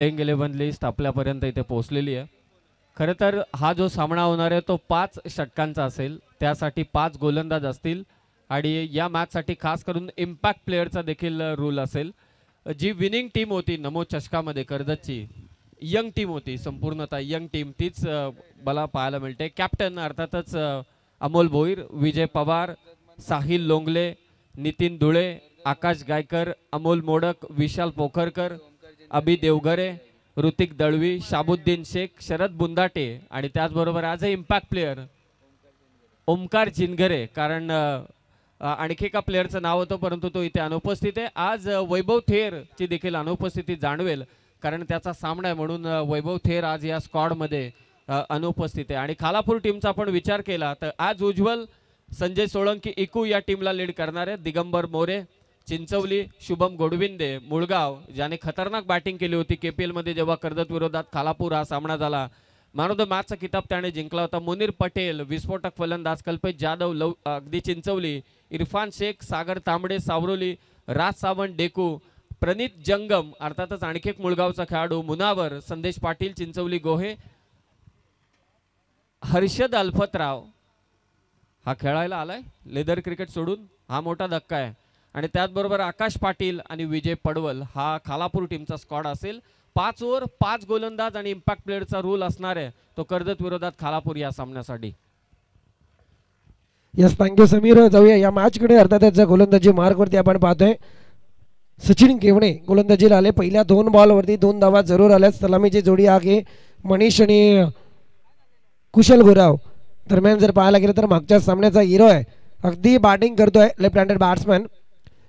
Playing 11 list आपल्यापर्यंत इथे पोहोचलेली आहे. खरं तर हा जो सामना होणार आहे तो 5 षटकांचा असेल. त्यासाठी 5 गोलंदाज असतील आणि या मॅचसाठी खास करून इम्पॅक्ट प्लेअरचा देखील रूल असेल. जी विनिंग टीम होती नमो चषकामध्ये कर्जतची यंग टीम होती, संपूर्णतः यंग टीम तीच मला पाहायला मिळते. कॅप्टन अर्थातच अमोल भोईर, विजय पवार, साहिल लोंगले, नितीन धुळे, आकाश गायकर, अमोल मोडक, विशाल पोखरकर, अभि देवघरे, ऋतिक दळवी, शाबुद्दीन शेख, शरद बुंदाटे आणि त्याचबरोबर आज इम्पॅक्ट प्लेअर ओमकार जिनगरे. कारण आणखी एका प्लेअरचं नाव होतं परंतु तो इथे अनुपस्थित आहे. आज वैभव थेरची देखील अनुपस्थिती जाणवेल कारण त्याचा सामना आहे म्हणून वैभव थेर आज या स्क्वॉडमध्ये अनुपस्थित आहे. आणि खालापूर टीमचा आपण विचार केला तर आज उज्ज्वल, संजय सोळंकी इकू या टीमला लीड करणार आहे. दिगंबर मोरे, चिंचवली, शुभम गोडविंदे, मुळगाव ज्याने खतरनाक बॅटिंग केली होती KPL मध्ये जेव्हा कर्जत विरोधात खालापूर हा सामना झाला. मॅन ऑफ द मॅचचा किताब त्याने जिंकला होता. मुनीर पटेल, विस्फोटक फलंदाज कल्पेश जाधव अगदी चिंचवली, इरफान शेख, सागर तांबडे सावरोली, राज सावंत डेकू, प्रणित जंगम अर्थातच आणखी एक मुळगावचा खेळाडू मुनावर, संदेश पाटील चिंचवली गोहे, हर्षद अल्फतराव हा खेळायला आलाय लेदर क्रिकेट सोडून, हा मोठा धक्का आहे. आणि त्याचबरोबर आकाश पाटील आणि विजय पडवल हा खालापूर टीमचा स्क्वॉड असेल. 5 ओव्हर 5 गोलंदाज आणि इम्पॅक्ट प्लेअरचा रूल असणार आहे तो कर्जत विरोधात खालापूर या सामन्यासाठी. Yes, thank you Sameer. जाऊया या मॅचकडे. अर्थातच गोलंदाजी मार्कवरती आपण पाहतोय सचिन केवणे गोलंदाजीला आले. पहिल्या 2 बॉलवरती 2 धावा जरूर आल्या. सलामीची जोडी आहे मनीष आणि कुशल गुराव. दरम्यान जर पाहायला गेलं तर मागच्या सामन्याचा हिरो आहे, अगदी बॅटिंग करतोय लेफ्ट हँडेड बॅट्समॅन.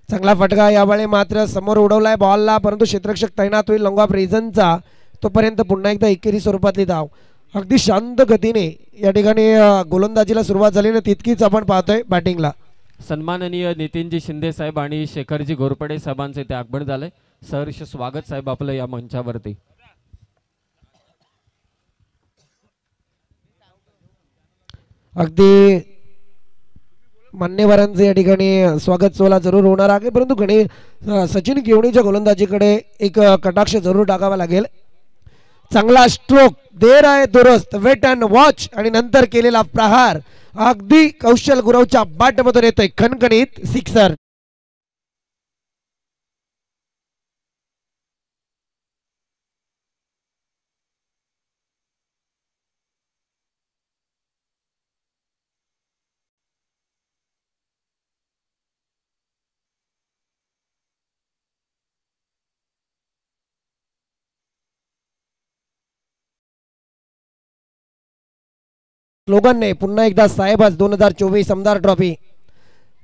चांगला फटका यावेळी मात्र समोर उडवलाय बॉलला परंतु क्षेत्ररक्षक तैनात होईल लॉंग ऑफ रिझनचा. तोपर्यंत पुन्हा एकदा एकेरी स्वरूपातली धाव. अगदी शांत गतीने या ठिकाणी गोलंदाजीला सुरुवात झाली ना तितकीच आपण पाहतोय बॅटिंगला. सन्माननीय नितीनजी शिंदे साहेब आणि शेखरजी घोरपडे साहेबांचे ते आगमन झाले. सहर्ष स्वागत साहेब आपलं या मंचावरती. अगदी मान्यवरांचे या ठिकाणी स्वागत सोहळा जरूर होणार आहे परंतु सचिन केवणीच्या गोलंदाजीकडे एक कटाक्ष जरूर टाकावा लागेल. चांगला स्ट्रोक देर आहे दुरुस्त, वेट अँड वॉच आणि नंतर केलेला प्रहार अगदी कौशल गुरवच्या बॅटमधून येतोय खणखणीत सिक्सर. स्लोगन नाही, पुन्हा एकदा साहेबाज 2024 आमदार ट्रॉफी.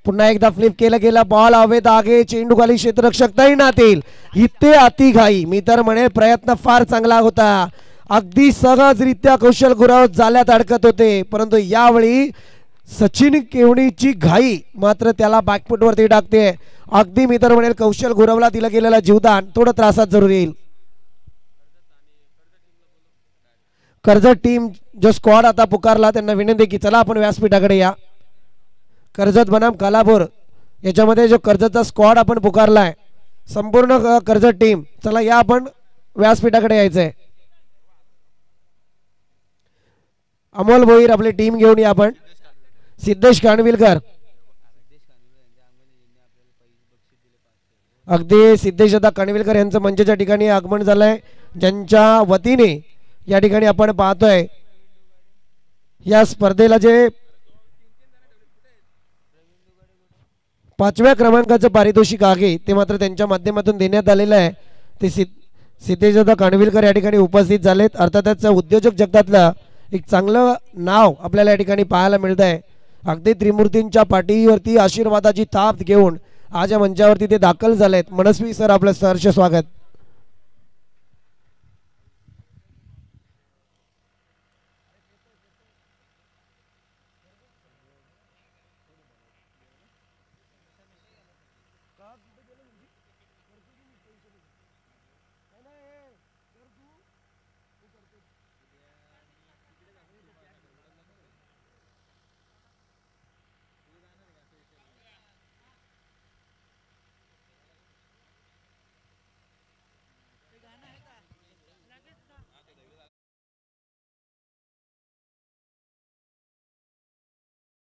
पुन्हा एकदा फ्लिप केला गेला बॉल हवेत आगे, चेंडू खाली क्षेत्ररक्षक तैनात येईल. इथे अति घाई, मी तर म्हणेल प्रयत्न फार चांगला होता. अगदी सहजरित्या कौशल गुराव जाल्यात अडकत होते परंतु यावेळी सचिन केवणीची घाई मात्र त्याला बॅकफुटवरती टाकते. अगदी मी तर म्हणेल कौशल गुरावला दिलं गेलेलं जीवदान थोडं त्रासात जरूर येईल. कर्जत टीम जो स्क्वॉड आता पुकारला त्यांना विनंती की चला आपण व्यासपीठाकडे या. कर्जत बनाम खालापूर याच्यामध्ये जो कर्जतचा स्क्वॉड आपण पुकारलाय संपूर्ण कर्जत टीम, चला या आपण व्यासपीठाकडे यायचंय. अमोल भोईर आपली टीम घेऊन या आपण. सिद्धेश कानविलकर, अगदी सिद्धेश दादा कानविलकर यांचं मंचाच्या ठिकाणी आगमन झालंय ज्यांच्या वतीने या ठिकाणी आपण पाहतोय या स्पर्धेला जे 5व्या क्रमांकाचं पारितोषिक आहे ते मात्र त्यांच्या माध्यमातून देण्यात आलेलं आहे. ते सिद्धेशदादा कानविलकर या ठिकाणी उपस्थित झालेत. अर्थातच उद्योजक जगतातलं एक चांगलं नाव आपल्याला या ठिकाणी पाहायला मिळत आहे. अगदी त्रिमूर्तींच्या पाठीवरती आशीर्वादाची थाप घेऊन आज या मंचावरती ते दाखल झालेत. मनस्वी सर आपलं सहर्ष स्वागत.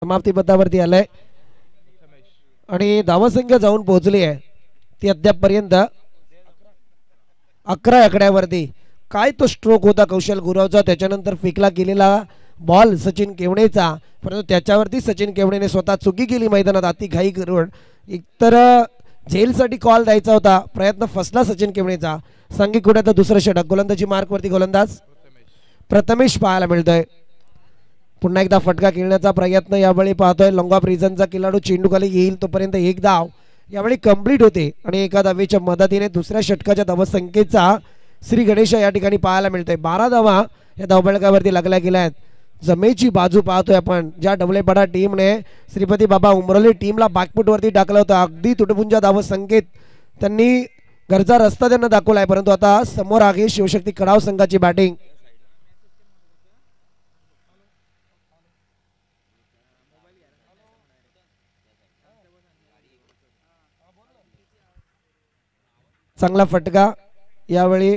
समाप्ती पथावरती आलाय आणि धावसंख्या जाऊन पोहोचली आहे ती अद्यापपर्यंत 11 आकड्यावरती. काय तो स्ट्रोक होता कौशल गुरवचा, त्याच्यानंतर फेकला गेलेला बॉल सचिन केवणेचा, परंतु त्याच्यावरती सचिन केवणेने स्वतः चुकी केली मैदानात अति घाई करून. एकतर झेलसाठी कॉल द्यायचा होता, प्रयत्न फसला सचिन केवणेचा. सांघिक गुणाचा दुसरं षटक, गोलंदाजी मार्कवरती गोलंदाज प्रथमेश पाहायला मिळतोय. पुन्हा एकदा फटका खेळण्याचा प्रयत्न यावेळी पाहतोय. लॉंगॉफ रिझनचा खेळाडू चेंडूखाली येईल तोपर्यंत एक धाव यावेळी कंप्लीट होते आणि एका धावेच्या मदतीने दुसऱ्या षटकाच्या धावसंख्येचा श्री गणेश या ठिकाणी पाहायला मिळतोय. 12 धावा या धावफलकावरती लागल्या गेल्या आहेत. जमेची बाजू पाहतोय आपण, ज्या डबलेपडा टीमने श्रीपती बाबा उमरोली टीमला बॅकफुटवरती टाकलं होतं, अगदी तुटपुंजा धावसंख्येत त्यांनी घरचा रस्ता त्यांना दाखवलाय, परंतु आता समोर आहे शिवशक्ती कडाव संघाची बॅटिंग. चांगला फटका यावेळी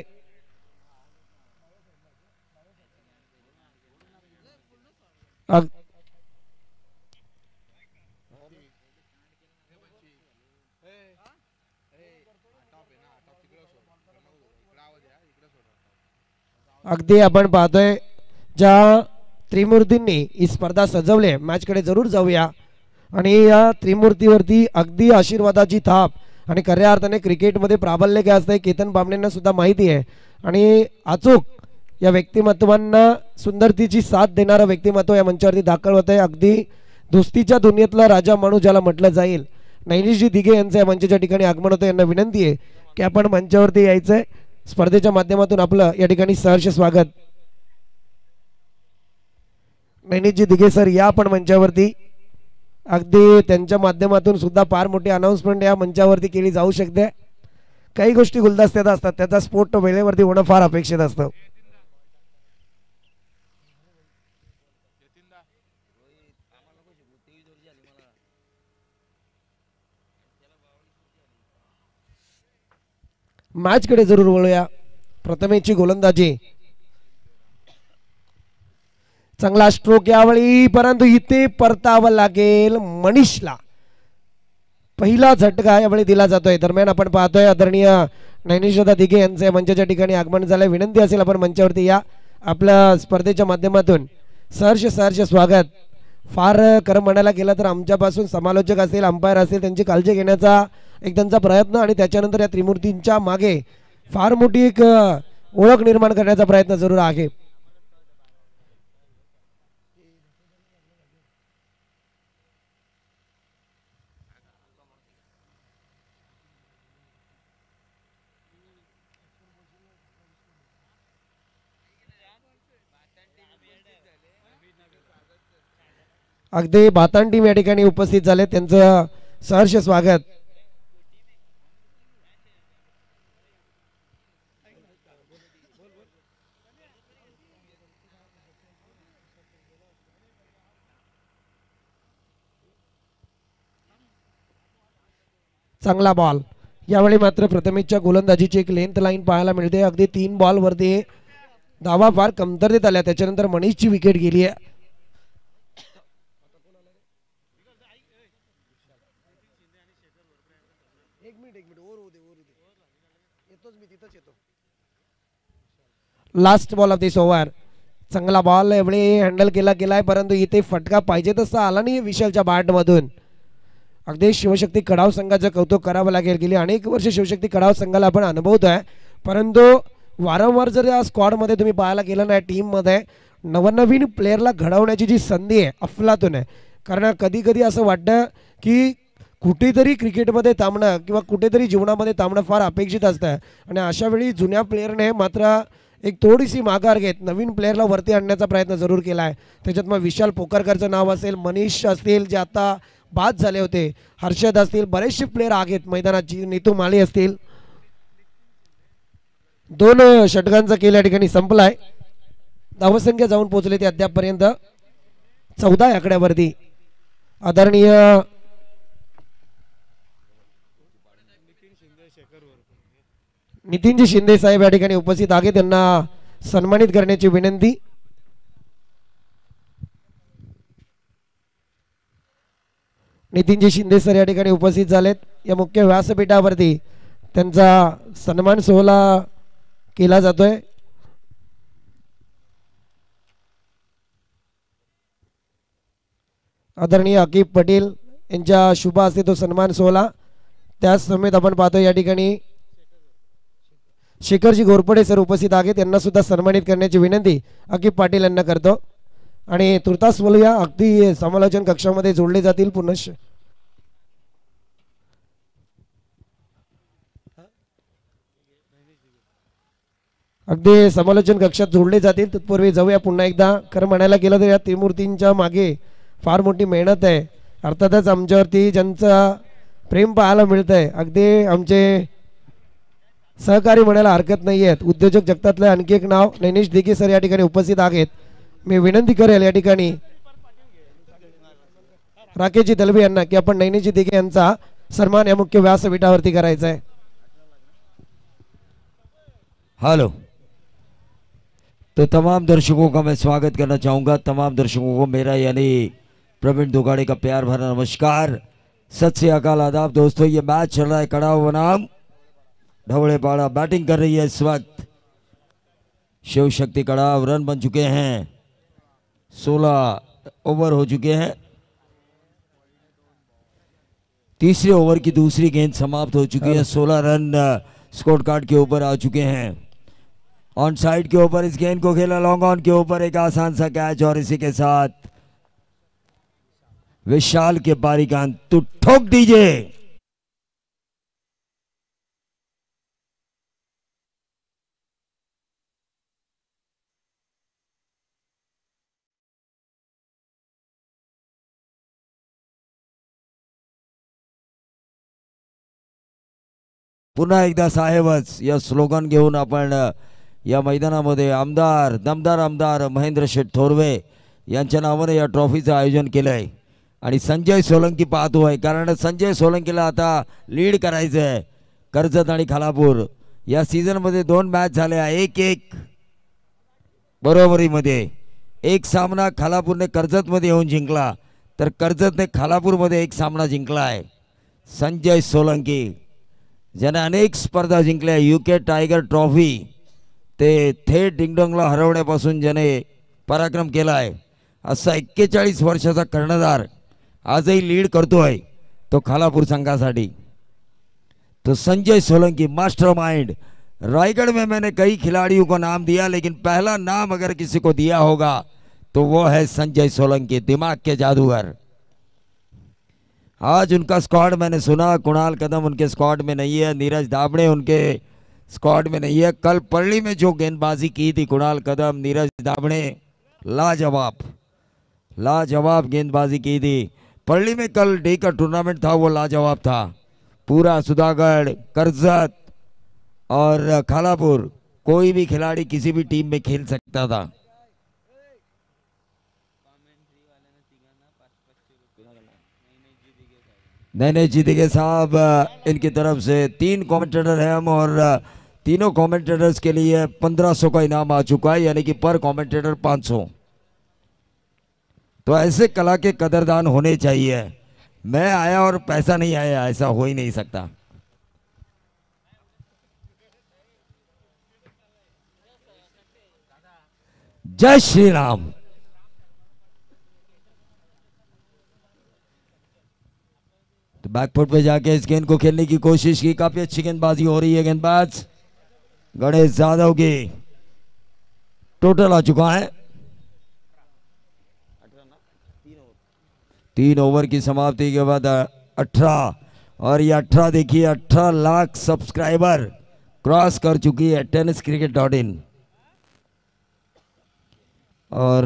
अगदी आपण पाहतोय ज्या त्रिमूर्तींनी ही स्पर्धा सजवली, मॅच कडे जरूर जाऊया. आणि या त्रिमूर्तीवरती अगदी आशीर्वादाची थाप आणि खऱ्या अर्थाने क्रिकेटमध्ये प्राबल्य काय असतं केतन बामणेंना सुद्धा माहिती आहे. आणि अचूक या व्यक्तिमत्वांना सुंदरतेची साथ देणारं व्यक्तिमत्व या मंचावरती दाखल होत आहे. अगदी दोस्तीच्या दुनियेतला राजा माणूस ज्याला म्हटलं जाईल, नैनिशजी दिघे यांचं या मंचाच्या ठिकाणी आगमन होतं. यांना विनंती आहे की आपण मंचावरती यायचंय. स्पर्धेच्या माध्यमातून आपलं या ठिकाणी सहर्ष स्वागत. नैनिशजी दिघे सर या आपण मंचावरती. अगदी त्यांच्या माध्यमातून सुद्धा फार मोठी अनाउन्समेंट या मंचावरती केली जाऊ शकते. काही गोष्टी गुलदस्त्यात असतात, त्याचा स्फोट वेळेवरती होणं फार अपेक्षित असतं. मॅच कडे जरूर वळूया. प्रथमेशची गोलंदाजी, चांगला स्ट्रोक यावेळी, परंतु इथे परतावं लागेल मनीषला. पहिला झटका यावेळी दिला जातोय. दरम्यान आपण पाहतोय आदरणीय नैनिशदा दिघे यांचे मंचाच्या ठिकाणी आगमन झालंय. विनंती असेल आपण मंचावरती या. आपल्या स्पर्धेच्या माध्यमातून सहर्ष स्वागत. फार खरं म्हणायला गेलं तर आमच्यापासून समालोचक असेल, अंपायर असेल, त्यांची काळजी घेण्याचा एक त्यांचा प्रयत्न आणि त्याच्यानंतर या त्रिमूर्तींच्या मागे फार मोठी एक ओळख निर्माण करण्याचा प्रयत्न जरूर आहे. अगदी भातान टीम या ठिकाणी उपस्थित झाले, त्यांचं सहर्ष स्वागत. चांगला बॉल यावेळी मात्र प्रथमेशच्या गोलंदाजीची एक लेंथ लाईन पाहायला मिळते. अगदी 3 बॉल वरती धावा फार कमतरतेत आल्या, त्याच्यानंतर मनीषची विकेट गेली आहे. Last ball of this over. चांगला बॉल एवढे हँडल केला गेलाय, परंतु इथे फटका पाहिजे तसा आला नाही विशालच्या बॅट मधून. अगदी शिवशक्ती कडाव संघाचं कौतुक करावं लागेल. गेली अनेक वर्ष शिवशक्ती कडाव संघाला आपण अनुभवतोय, परंतु वारंवार जर या स्क्वॉड मध्ये तुम्ही पाहायला गेलं नाही, टीम मध्ये नवनवीन प्लेअरला घडवण्याची जी संधी आहे अफलातून आहे. कारण कधी कधी असं वाटतं की कुठेतरी क्रिकेटमध्ये थांबणं किंवा कुठेतरी जीवनामध्ये थांबणं फार अपेक्षित असतं आणि अशा वेळी जुन्या प्लेअरने मात्र एक थोडीशी माघार घेत नवीन प्लेअरला वरती आणण्याचा प्रयत्न जरूर केला आहे. त्याच्यात मग विशाल पोकरकरचं नाव असेल, मनीष असतील जे आता बाद झाले होते, हर्षद असतील, बरेचसे प्लेअर आहेत मैदानाची, नीतू माळी असतील. 2 षटकांचा खेळ या ठिकाणी संपलाय. धावसंख्या जाऊन पोहोचले ते अद्यापपर्यंत 14 आकड्यावरती. आदरणीय नितीनजी शिंदे साहेब या ठिकाणी उपस्थित आहे, त्यांना सन्मानित करण्याची विनंती. नितीनजी शिंदे सर या ठिकाणी उपस्थित झालेत. या मुख्य व्यासपीठावरती त्यांचा सन्मान सोहळा केला जातोय. आदरणीय अकीब पटेल यांच्या शुभ हस्ते तो सन्मान सोहळा. त्याच समेत आपण पाहतो या ठिकाणी शेखरजी घोरपडे सर उपस्थित आहेत. त्यांना सुद्धा सन्मानित करण्याची विनंती अकीब पाटील यांना करतो. आणि तुर्तास बोलूया अगदी समालोचन कक्षामध्ये जोडले जातील पुनश्च अगदी समालोचन कक्षात जोडले जातील. तत्पूर्वी जाऊया पुन्हा एकदा. खरं म्हणायला गेलं तर या त्रिमूर्तींच्या मागे फार मोठी मेहनत आहे. अर्थातच आमच्यावरती ज्यांचं प्रेम पाहायला मिळतंय अगदी आमचे सहकारी म्हणायला हरकत नाही आहेत. उद्योजक जगतातलं आणखी एक नाव नैनिश दिघे सर या ठिकाणी उपस्थित आहेत. मी विनंती करेल या ठिकाणी राकेशजी दलबी यांना की आपण नैनिशजी दिघे यांचा सन्मान या मुख्य व्यासपीठावरती करायचा आहे. हेलो, तो तमाम दर्शकों का मैं स्वागत करना चाहूँगा. तमाम दर्शकों को मेरा यानी प्रवीण दुगाड़े का प्यार भरा नमस्कार, सत श्री अकाल, आदाब. दोस्तों ये मैच चल रहा है कड़ाव बनाम ढवड़ेपाड़ा. बैटिंग कर रही है इस वक्त शिव शक्ति कड़ाव. रन बन चुके हैं, 16 ओवर हो चुके हैं. तीसरे ओवर की दूसरी गेंद समाप्त हो चुकी है. 16 रन स्कोर कार्ड के ऊपर आ चुके हैं. ऑन साइड के ऊपर इस गेंद को खेला, लॉन्ग ऑन के ऊपर एक आसान सा कैच और इसी के साथ विशाल के बारी गेंद तो ठोक दीजिए. पुन्हा एकदा साहेबच या स्लोगन घेऊन आपण या मैदानामध्ये आमदार दमदार आमदार महेंद्र शेठ थोरवे यांच्या नावाने या ट्रॉफीचं आयोजन केलं आहे. आणि संजय सोलंकी पाहतो आहे, कारण संजय सोलंकीला आता लीड करायचं आहे. कर्जत आणि खालापूर या सीझनमध्ये 2 मॅच झाल्या, 1-1 बरोबरीमध्ये. एक सामना खालापूरने कर्जतमध्ये येऊन जिंकला, तर कर्जतने खालापूरमध्ये एक सामना जिंकला आहे. संजय सोलंकी ज्याने अनेक स्पर्धा जिंकल्या, UK टायगर ट्रॉफी ते थेट डिंगडोंगला हरवण्यापासून ज्याने पराक्रम केला आहे, असा 41 वर्षाचा कर्णधार आजही लीड करतोय तो खालापूर संघासाठी. तो संजय सोलंकी मास्टरमाइंड. रायगढ़ में मैंने कई खिलाड़ियों को नाम दिया, लेकिन पहला नाम अगर किसी को दिया होगा तो वो है संजय सोलंकी, दिमाग के जादूगर. आज उनका स्क्वाड मैंने सुना, कुणाल कदम उनके स्क्वाड में नहीं है, नीरज दाबड़े उनके स्क्वाड में नहीं है. कल पल्ली में जो गेंदबाजी की थी कुणाल कदम, नीरज दाबड़े, लाजवाब लाजवाब गेंदबाजी की थी. पल्ली में कल डे का टूर्नामेंट था, वो लाजवाब था. पूरा सुधागढ़, कर्जत और खालापुर, कोई भी खिलाड़ी किसी भी टीम में खेल सकता था. नैने जी दिगे साहब, इनकी तरफ से 3 कमेंटेटर हैं हम, और तीनों कमेंटेटर्स के लिए 1500 का इनाम आ चुका है, यानी कि पर कमेंटेटर 500. तो ऐसे कला के कदरदान होने चाहिए. मैं आया और पैसा नहीं आया, ऐसा हो ही नहीं सकता. जय श्री राम. तो बैकफुट पे जाके इस गेंद को खेलने की कोशिश की, काफी अच्छी गेंदबाजी हो रही है. गेंदबाज गणेश यादव की टोटल आ चुका है 3 ओवर की समाप्ति के बाद 18, और ये 18 देखिए 18 लाख सब्सक्राइबर क्रॉस कर चुकी है tenniscricket.in. और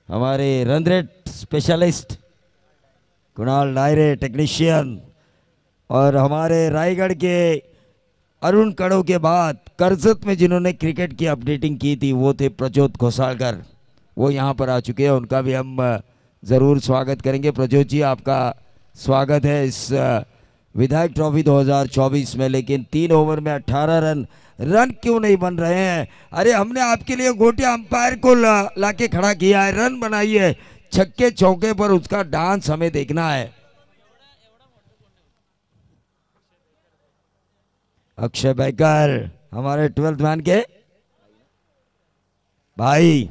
हमारे run rate specialist Kunal Dayre technician, और हमारे रायगढ़ के अरुण कड़ो के बाद कर्जत में जिन्होंने क्रिकेट की अपडेटिंग की थी वो थे प्रज्योत घोसालकर. वो यहाँ पर आ चुके हैं, उनका भी हम ज़रूर स्वागत करेंगे. प्रज्योत जी, आपका स्वागत है इस विधायक ट्रॉफी 2024 में. लेकिन 3 ओवर में 18 रन क्यों नहीं बन रहे हैं? अरे हमने आपके लिए गोटिया अंपायर को लाके खड़ा किया है, रन बनाइए. छक्के चौके पर उसका डांस हमें देखना है. अक्षय बैकर हमारे 12th मैन के भाई।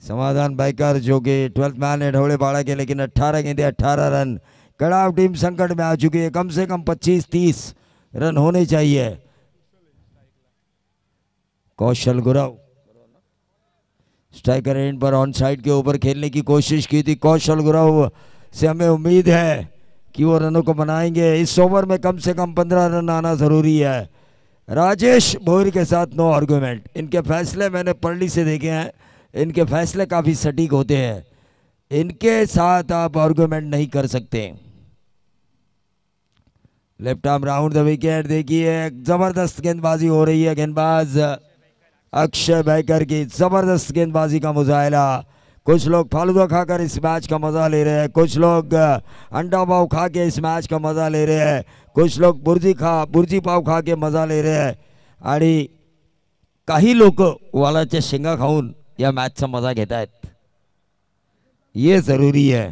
समाधान बैकर जो कि 12th मैन है ढोले बाड़ा के, लेकिन 18 गेंदे 18 रन। कड़ाव टीम संकट में आ चुकी है, कम से कम 25-30 रन होने चाहिए। कौशल गुरव स्ट्राइकर एंड पर ऑन साइड के ऊपर खेलने की कोशिश की थी। कौशल गुरव से हमें उम्मीद है कि वो रनों को बनाएंगे। इस ओवर में कम से कम 15 रन आना जरूरी है। राजेश भोईर के साथ नो आर्गुमेंट। इनके फैसले मैंने पर्ली से देखे हैं, इनके फैसले काफी सटीक होते हैं, इनके साथ आप आर्गुमेंट नहीं कर सकते। Left arm round the wicket. देखिए जबरदस्त गेंदबाजी हो रही है, गेंदबाज अक्षय बैकर की जबरदस्त गेंदबाजी का मुजाहिरा। कुछ लोग फालूदा खाकर इस मैच का मजा ले रहे हैं, कुछ लोग अंडा पाव खा के इस मैच का मजा ले रहे हैं, कुछ लोग बुर्जी पाव खा के मजा ले रहे हैं आणि काही लोक वालाच्या शेंगा खाऊन या मैचचा मजा घेत आहेत। ये जरूरी है।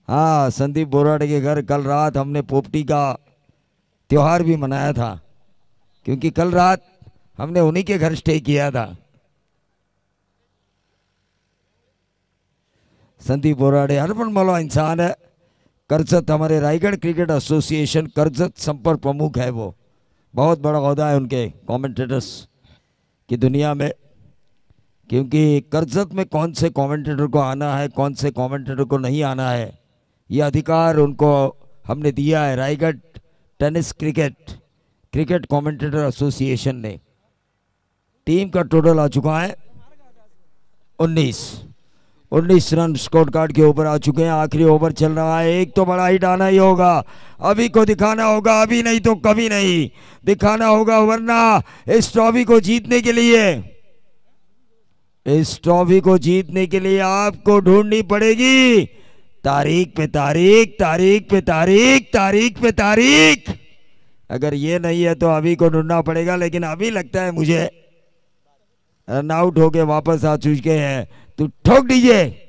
हाँ, संदीप बोराडे के घर कल रात हमने पोपटी का त्योहार भी मनाया था, क्योंकि कल रात हमने उन्हीं के घर स्टे किया था। संदीप बोराडे हरमन मौला इंसान है। कर्जत हमारे रायगढ़ क्रिकेट एसोसिएशन कर्जत संपर्क प्रमुख है, वो बहुत बड़ा ओहदा है उनके कमेंटेटर्स की दुनिया में, क्योंकि कर्जत में कौन से कमेंटेटर को आना है कौन से कमेंटेटर को नहीं आना है, यह अधिकार उनको हमने दिया है Raigarh tennis cricket commentator association ने। टीम का टोटल आ चुका है 19 रन स्कोर कार्ड के ऊपर आ चुके हैं। आखिरी ओवर चल रहा है, एक तो बड़ा हिट आना ही होगा, अभी को दिखाना होगा, अभी नहीं तो कभी नहीं दिखाना होगा, वरना इस ट्रॉफी को जीतने के लिए आपको ढूंढनी पड़ेगी तारीख पे तारीख। अगर ये नहीं है तो अभी को ढूंढना पड़ेगा, लेकिन अभी लगता है मुझे रन आउट होके वापस आ चुके हैं, तो ठोक दीजिए।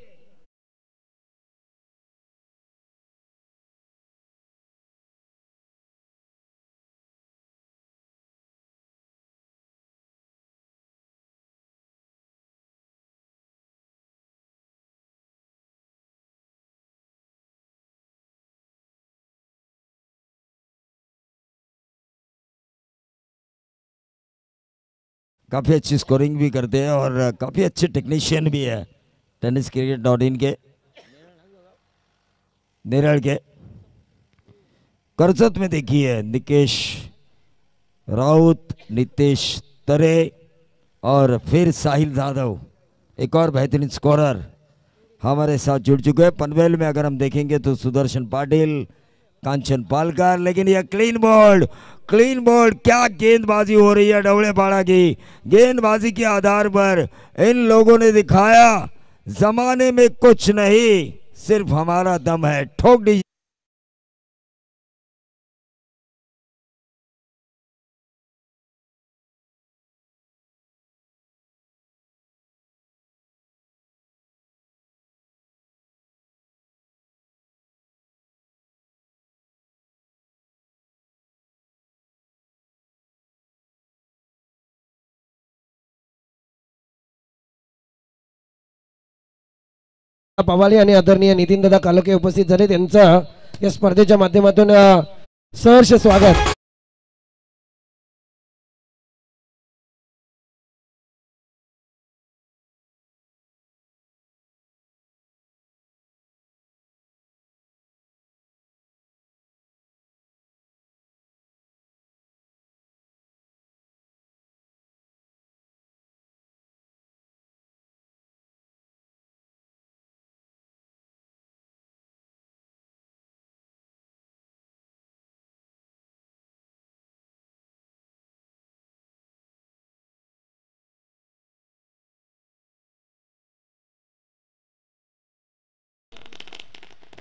काफ़ी अच्छी स्कोरिंग भी करते हैं और काफ़ी अच्छे टेक्नीशियन भी है टेनिस क्रिकेट.in के नेरल के। कर्जत में देखिए निकेश राउत, नितेश तरे और फिर साहिल जाधव, एक और बेहतरीन स्कोरर हमारे साथ जुड़ चुके हैं। पनवेल में अगर हम देखेंगे तो सुदर्शन पाटिल, कांचन पालकर, लेकिन यह क्लीन बोल्ड क्या गेंदबाजी हो रही है डवलेपाड़ा की। गेंदबाजी के आधार पर इन लोगों ने दिखाया जमाने में कुछ नहीं, सिर्फ हमारा दम है। ठोक दीजिए। पवाली आणि आदरणीय नितीन दादा कालोके उपस्थित झाले, त्यांचं या स्पर्धेच्या माध्यमातून सहर्ष स्वागत।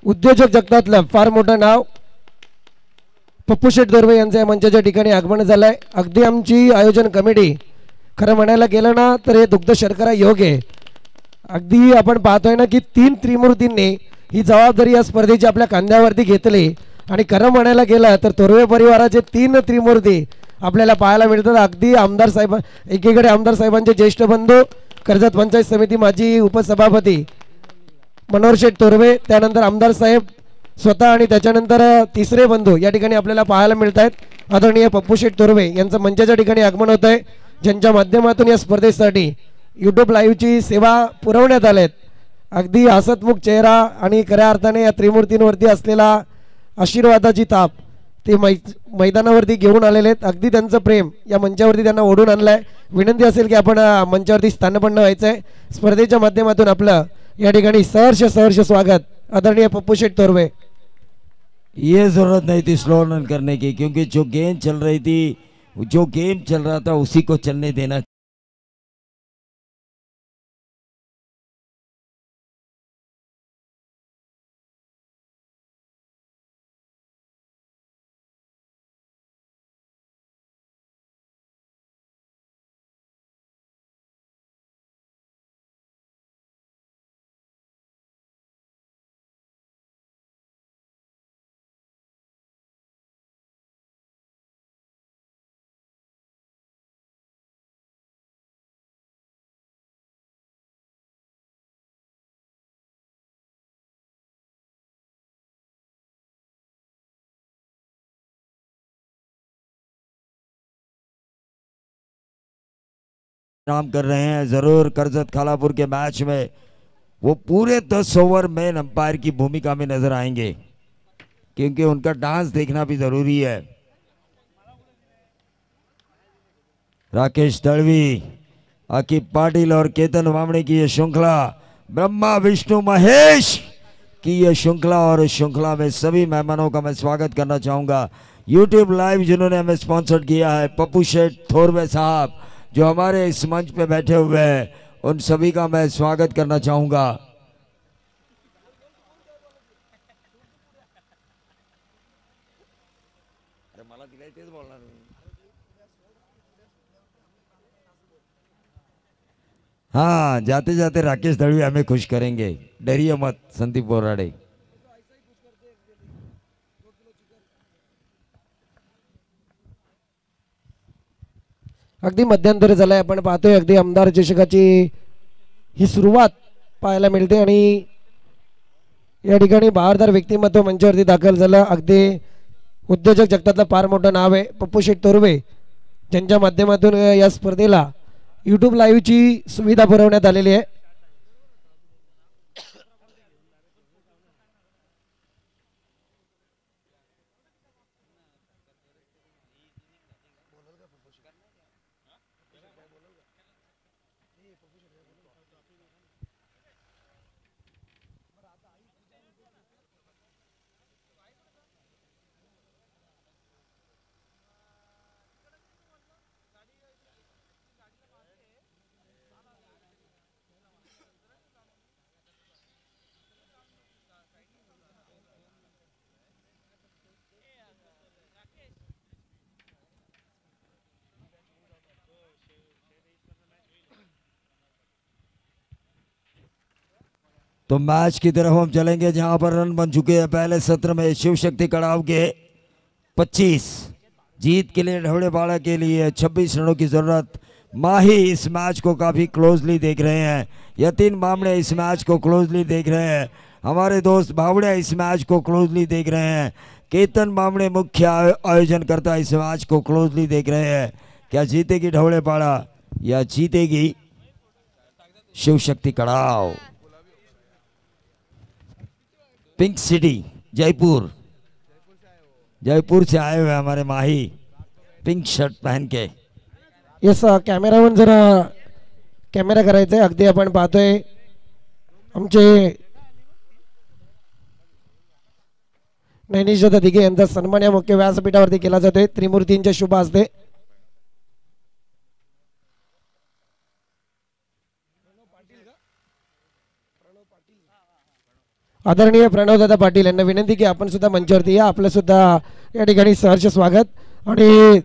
उद्योजक जगतातलं फार मोठं नाव पप्पू शेठ दोरवे यांचं या मंचाच्या ठिकाणी आगमन झालंय। अगदी आमची आयोजन कमिटी खरं म्हणायला गेलं ना तर हे दुग्ध शर्करा योग आहे। अगदी आपण पाहतोय ना की 3 त्रिमूर्तींनी ही जबाबदारी या स्पर्धेची आपल्या खांद्यावरती घेतली आणि खरं म्हणायला गेलं तर तोरवे परिवाराचे 3 त्रिमूर्ती आपल्याला पाहायला मिळतात. अगदी आमदार साहेब, एकीकडे आमदार साहेबांचे ज्येष्ठ बंधू कर्जत पंचायत समिती माजी उपसभापती मनोहर शेठ तोरवे, त्यानंतर आमदार साहेब स्वतः आणि त्याच्यानंतर तिसरे बंधू या ठिकाणी आपल्याला पाहायला मिळत आहेत. आदरणीय पप्पू शेठ तोरवे यांचं मंचाच्या ठिकाणी आगमन होत आहे, ज्यांच्या माध्यमातून या स्पर्धेसाठी यूट्यूब लाईव्हची सेवा पुरवण्यात आलेत. अगदी हसतमुख चेहरा आणि खऱ्या अर्थाने या त्रिमूर्तींवरती असलेला आशीर्वादाची ताप ते मैदानावरती घेऊन आलेले आहेत. अगदी त्यांचं प्रेम या मंचावरती त्यांना ओढून आणलंय. विनंती असेल की आपण मंचावरती स्थानपन्न व्हायचं आहे. स्पर्धेच्या माध्यमातून आपलं या ठिकाणी सहर्ष स्वागत आदरणीय पप्पू शेठ तोरवे. ये जरूरत नहीं थी स्लो रन करने की, क्योंकि जो गेंद चल रही थी, जो गेम चल रहा था उसी को चलने देना. नाम कर रहे हैं जरूर कर्जत खालापुर के मैच में वो पूरे 10 ओवर मेन अंपायर की भूमिका में नजर आएंगे, क्योंकि उनका डांस देखना भी जरूरी है. राकेश दलवी, आकिब पाटिल और केतन वामणे की ये श्रृंखला, ब्रह्मा विष्णु महेश की ये श्रृंखला, और इस श्रृंखला में सभी मेहमानों का मैं स्वागत करना चाहूंगा. यूट्यूब लाइव जिन्होंने हमें स्पॉन्सर किया है, पप्पू शेठ तोरवे साहब जो हमारे इस मंच पे बैठे हुए हैं, उन सभी का मैं स्वागत करना चाहूंगा. हाँ, जाते जाते राकेश दलवी हमें खुश करेंगे, डरिए मत संदीप बोराडे. अगदी मध्यंतरी झालाय, आपण पाहतोय अगदी आमदार चषकाची ही सुरुवात पाहायला मिळते आणि या ठिकाणी बहारदार व्यक्तिमत्व मंचावरती दाखल झालं. अगदी उद्योजक जगतातलं फार मोठं नाव आहे पप्पू शेठ तोरवे, ज्यांच्या माध्यमातून या स्पर्धेला यूट्यूब लाईव्हची सुविधा पुरवण्यात आलेली आहे. तो मैच की तरफ हम चलेंगे, जहां पर रन बन चुके हैं पहले सत्र में. शिव शक्ति कड़ाव के 25, जीत के लिए ढवड़ेपाड़ा के लिए 26 रनों की जरूरत. माही इस मैच को काफी क्लोजली देख रहे हैं, यतीन बामणे इस मैच को क्लोजली देख रहे हैं, हमारे दोस्त भावड़े इस मैच को क्लोजली देख रहे हैं, केतन बामणे मुख्य आयोजन करता इस मैच को क्लोजली देख रहे हैं. क्या जीतेगी ढवड़ेपाड़ा या जीतेगी शिव शक्ति कड़ाव? पिंक सिटी जयपुर, जयपुर से आए हुए हमारे माही पिंक शर्ट पहन के. यस, कॅमेरावर जरा कॅमेरा करायचा आहे. अगदी आपण पाहतोय आमचे नैनिश दादा दिघे यांचा सन्मान या मुख्य व्यासपीठावरती केला जातोय त्रिमूर्तींच्या शुभ हस्ते. आदरणीय प्रणवदादा पाटील यांना विनंती की आपण सुद्धा मंचावरती या, आपलं सुद्धा या ठिकाणी सहर्ष स्वागत. आणि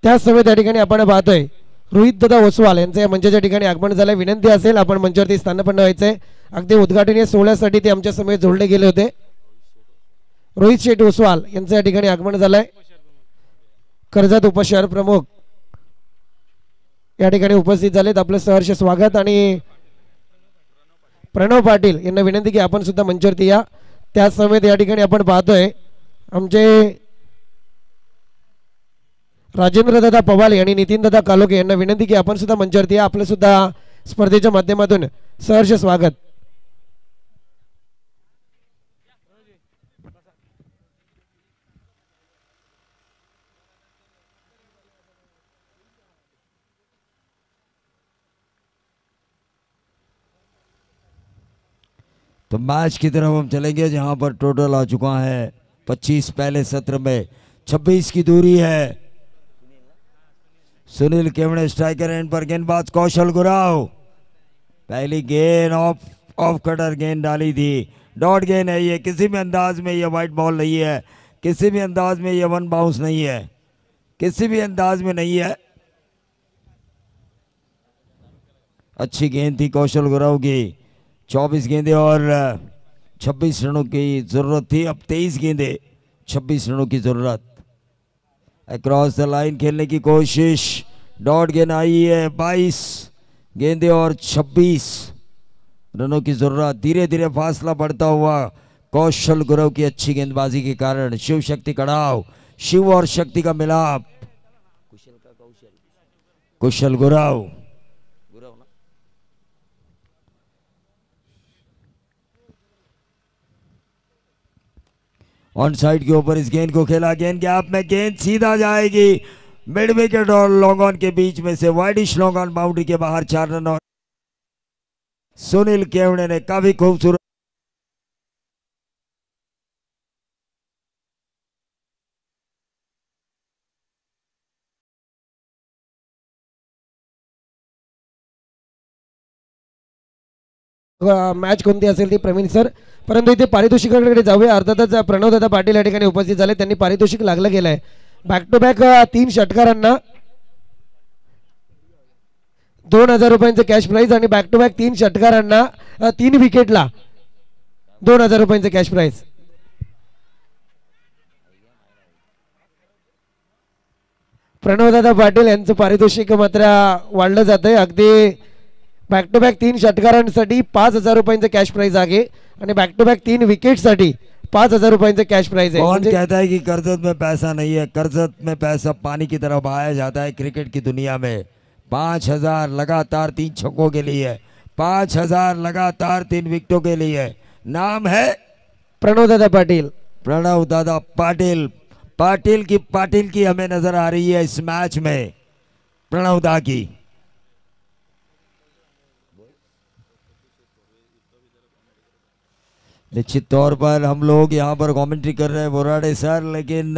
त्याच समय त्या ठिकाणी आपण पाहतोय रोहित दादा ओसवाल यांचं या मंचाच्या ठिकाणी आगमन झालंय. विनंती असेल आपण मंचावरती स्थानपन्न व्हायचंय. अगदी उद्घाटनीय सोहळ्यासाठी ते आमच्या समोर जोडले गेले होते. रोहित शेठ ओसवाल यांचं या ठिकाणी आगमन झालंय. कर्जत उपशहर प्रमुख या ठिकाणी उपस्थित झालेत. आपलं सहर्ष स्वागत. आणि प्रणव पाटील यांना विनंती की आपण सुद्धा मंचावरती या. त्याच समेत या ठिकाणी आपण पाहतोय आमचे राजेंद्र दादा पवाले आणि नितीन दादा कालोके यांना विनंती की आपण सुद्धा मंचावरती या. आपलं सुद्धा स्पर्धेच्या माध्यमातून सहर्ष स्वागत. तो मैच की तरफ हम चलेंगे जहां पर टोटल आ चुका है 25 पहले सत्र में, 26 की दूरी है. सुनील केवड़े स्ट्राइकर एंड पर गेंदबाज कौशल गुराव. पहली गेंद ऑफ कटर गेंद डाली थी. डॉट गेंद है ये. किसी भी अंदाज में ये वाइट बॉल नहीं है. किसी भी अंदाज में ये वन बाउंस नहीं है. किसी भी अंदाज में नहीं है. अच्छी गेंद थी कौशल गुराव की. 24 गेंदें और 26 रनों की जरूरत थी. अब 23 गेंदें 26 रनों की जरूरत. अक्रॉस द लाइन खेलने की कोशिश. डॉट गेंद आई है. 22 गेंदें और 26 रनों की जरूरत. धीरे धीरे फासला बढ़ता हुआ कौशल गुरव की अच्छी गेंदबाजी के कारण. शिव शक्ति कड़ाव. शिव और शक्ति का मिलाप. कुशल गुरव ऑन साइड के ऊपर इस गेंद को खेला. गेंद गैप में गेंद सीधा जाएगी मिड विकेट और लॉन्ग ऑन के बीच में से. वाइडिश लॉन्ग ऑन बाउंड्री के बाहर 4 रन. और सुनील केवड़े ने काफी खूबसूरत मॅच कोणती असेल ती प्रवीण सर. परंतु इथे पारितोषिकाकडे जाऊया. अर्थातच प्रणवदादा पाटील या ठिकाणी उपस्थित झाले. त्यांनी पारितोषिक लागलं गेलंय. बॅक टू बॅक 3 षटकारांना 2000 रुपयांचं कॅश प्राइज आणि बॅक टू बॅक 3 षटकारांना 3 विकेटला 2000 रुपयांचं कॅश प्राइज. प्रणवदादा पाटील यांचं पारितोषिक मात्र वाढलं जात आहे. अगदी बॅक टू बॅक 3 षटकारांसाठी 5000 रुपयांचं कॅश प्राइज आहे आणि बॅक टू बॅक 3 विकेटसाठी 5000 रुपयांचं कॅश प्राइज आहे. कौन कहता है कि कर्जत में पैसा नहीं है? कर्जत में पैसा पानी की तरह बहाया जाता है क्रिकेट की दुनिया में. 5000 लगातार 3 छक्कों के लिए. 5000 लगातार 3 विकेटों के लिए. नाम है प्रणवदादा पाटील. प्रणव दादा पाटिल. पाटिल की हमें नजर आ रही है इस मैच में. प्रणव दा की निश्चित तौर पर हम लोग यहाँ पर कमेंट्री कर रहे हैं बोराडे सर, लेकिन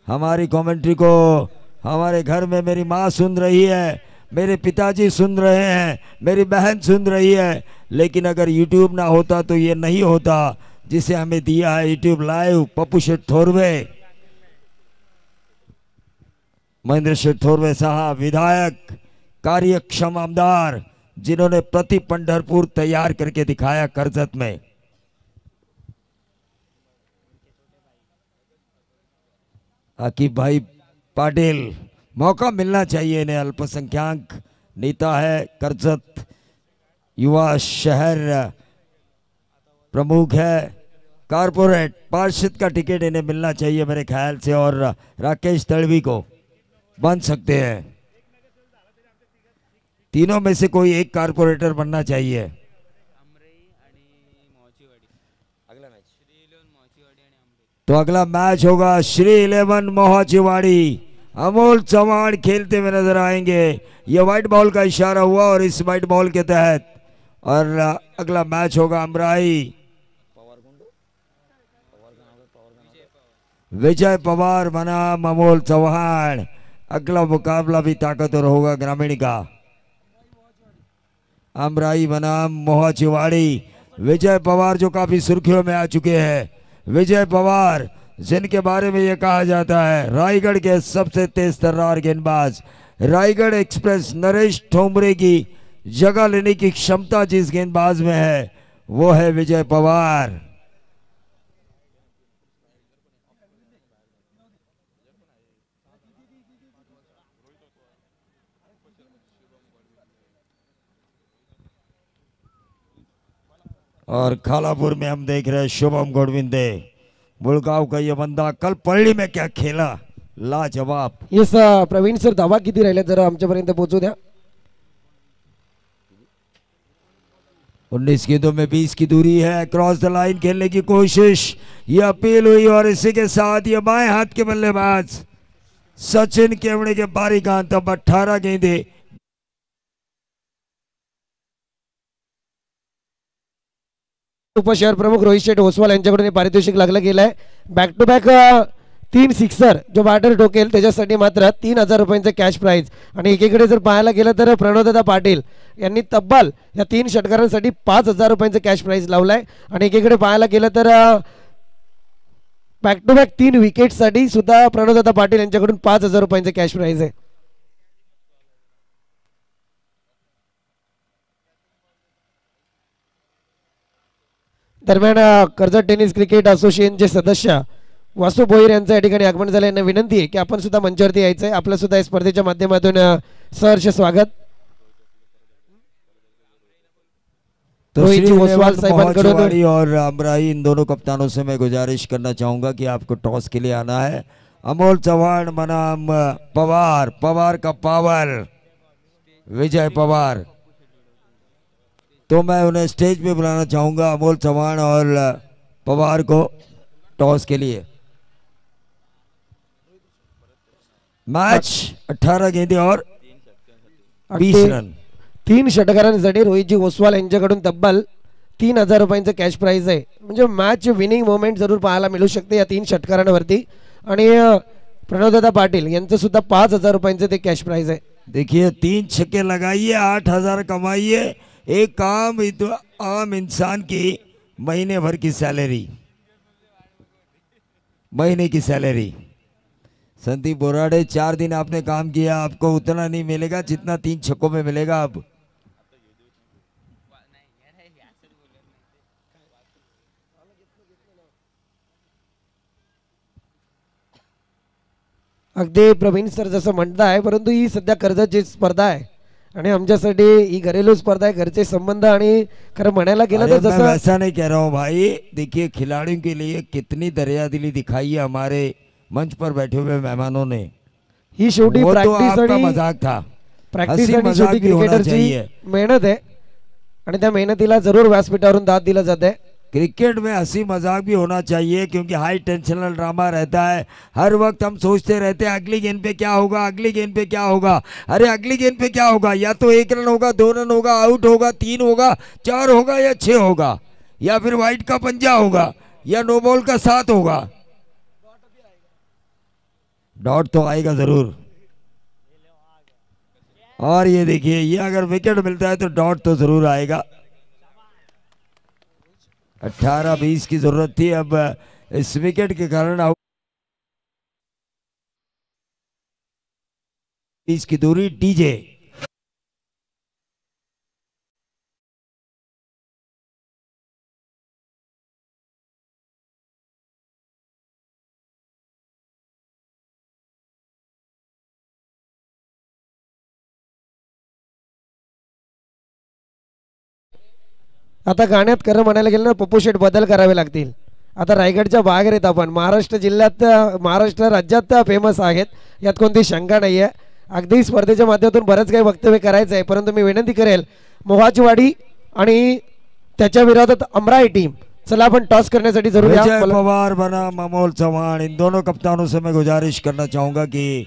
हमारी कमेंट्री को हमारे घर में मेरी माँ सुन रही है, मेरे पिताजी सुन रहे हैं, मेरी बहन सुन रही है. लेकिन अगर यूट्यूब ना होता तो ये नहीं होता जिसे हमें दिया है यूट्यूब लाइव. पप्पू शेठ थोरवे, महेंद्र शेठ थोरवे साहब विधायक, कार्यक्षम आमदार, जिन्होंने प्रति पंढरपुर तैयार करके दिखाया कर्जत में. आकिब भाई पाटिल, मौका मिलना चाहिए इन्हें. अल्पसंख्यक नेता है, कर्जत युवा शहर प्रमुख है, कारपोरेट पार्षद का टिकट इन्हें मिलना चाहिए मेरे ख्याल से. और राकेश तड़वी को बन सकते हैं. तीनों में से कोई एक कारपोरेटर बनना चाहिए. तो अगला मैच होगा श्री 11 मोहाचीवाड़ी. अमोल चौहान खेलते हुए नजर आएंगे. ये व्हाइट बॉल का इशारा हुआ और इस व्हाइट बॉल के तहत. और अगला मैच होगा अमराई विजय पवार बनाम अमोल चौहान. अगला मुकाबला भी ताकतवर होगा ग्रामीण का. अमराई बनाम मोहाचीवाड़ी. विजय पवार जो काफी सुर्खियों में आ चुके हैं. विजय पवार जिनके बारे में ये कहा जाता है रायगढ़ के सबसे तेज तर्रार गेंदबाज, रायगढ़ एक्सप्रेस नरेश ठोंबरे की जगह लेने की क्षमता जिस गेंदबाज में है वो है विजय पवार। और खालापुर में हम देख रहे हैं शुभम गोडविंदे, मुळगाव का ये बंदा कल पळली में क्या खेला, लाजवाब। येस प्रवीण सर, धावा किती राहिल्या जरा आमच्यापर्यंत पोहोचू द्या। 19 गेंदों में 20 की दूरी है, क्रॉस द लाइन खेलने की कोशिश, ये अपील हुई और इसी के साथ ये बाएं हाथ के बल्लेबाज सचिन केवड़े के बारी का अंत। 18 गेंदे उपशहर प्रमुख रोहित शेठ ओसवाल यांच्याकडून हे पारितोषिक लागलं गेलं आहे। बॅक टू बॅक 3 सिक्सर जो बॅटर ठोकेल त्याच्यासाठी मात्र 3000 रुपयांचं कॅश प्राइज। आणि एकीकडे जर पाहायला गेलं तर प्रणवदादा पाटील यांनी तब्बल या 3 षटकारांसाठी 5000 रुपयांचं कॅश प्राइज लावलाय। आणि एकीकडे पाहायला गेलं तर बॅक टू बॅक 3 विकेटसाठी सुद्धा प्रणवदादा पाटील यांच्याकडून 5000 रुपयांचं कॅश प्राइज आहे। दरम्यान कर्जत टेनिस क्रिकेट असोसिएशनचे सदस्य वासू भोईर यांचं या ठिकाणी आगमन झालं। यांना विनंती आहे की आपण सुद्धा मंचावरती यायचं आहे। आपलं सुद्धा या स्पर्धेच्या माध्यमातून सहर्ष स्वागत। तो श्री ओसवाल साहब और अमराई इन दोनों कप्तानों से मैं गुजारिश करना चाहूंगा कि आपको टॉस के लिए आना है। अमोल चौहान बनाम पवार, पवार का पावर विजय पवार, तो मैं उन्हें स्टेज पे बुलाना चाहूंगा अमोल चौहान और पवार को टॉस के लिए। मैच 18 गेंदे और 20 रन। 3 षटकारांसाठी रोहितजी ओसवाल यांच्याकडून तब्बल 3000 रुपयांचं कॅश प्राइज आहे। म्हणजे मॅच विनिंग मोमेंट जरूर पाहायला मिळू शकते या 3 षटकारांवरती। आणि प्रणवदादा पाटील यांचं सुद्धा 5000 रुपयांचं ते कॅश प्राइज आहे। देखिए 3 छक्के लगाइए, 8000 कमाइए, एक आम इंसान की महीने भर की सैलरी, महीने की सैलरी। संदीप बोराडे 4 दिन आपने काम किया, आपको उतना नहीं मिलेगा जितना 3 छक्कों में मिलेगा। अब अगदी प्रवीण सर जसं म्हणताय, परंतु ही सध्या कर्जतची स्पर्धा आहे आणि आमच्यासाठी ही घरेलू स्पर्धा आहे, घरचे संबंध। आणि खरं म्हणायला गेलं तर जसं ऐसा नहीं कह रहा हूँ भाई, देखिए खिलाड़ियों के लिए कितनी दरियादिली दिखाई है हमारे मंच पर बैठे हुए मेहमानों ने। ही शेवटी वो तो प्रॅक्टिस आपका आणि मजाक था, प्रॅक्टिस हंसी आणि मजाक शेवटी भी होना क्रिकेटरची चाहिए। मेहनत आहे आणि त्या मेहनतीला जरूर व्यासपीठावरून दाद दिला जाते। क्रिकेट में हंसी मजाक भी होना चाहिए क्योंकि हाई टेंशनल ड्रामा रहता है। हर वक्त हम सोचते रहते हैं अगली गेंद पे क्या होगा, अगली गेंद पे क्या होगा। अरे अगली गेंद पे क्या होगा, या तो 1 रन होगा, 2 रन होगा, आउट होगा, 3 होगा, 4 होगा या 6 होगा, या फिर वाइट का पंजा होगा, या नो बॉल का 7 होगा। डॉट तो आएगा जरूर। और ये देखिए, ये अगर विकेट मिलता है तो डॉट तो जरूर आएगा। 18-20 की जरूरत थी, अब इस विकेट के कारण 20 की दूरी। डीजे आता गाण्यात खरं म्हणायला गेलं ना पप्पू शेठ बदल करावे लागतील। आता रायगडच्या बाहेर आहेत आपण, महाराष्ट्र जिल्ह्यात महाराष्ट्र राज्यात फेमस आहेत, यात कोणती शंका नाही आहे। अगदी स्पर्धेच्या माध्यमातून बरंच काही वक्तव्य करायचं आहे, परंतु मी विनंती करेल मोहाची वाडी आणि त्याच्या विरोधात अमराई टीम, चला आपण टॉस करण्यासाठी जरूर या। विजय पवार बनाम अमोल चौहान, इन दोनों कप्तानों से मैं गुजारिश करना चाहूंगा कि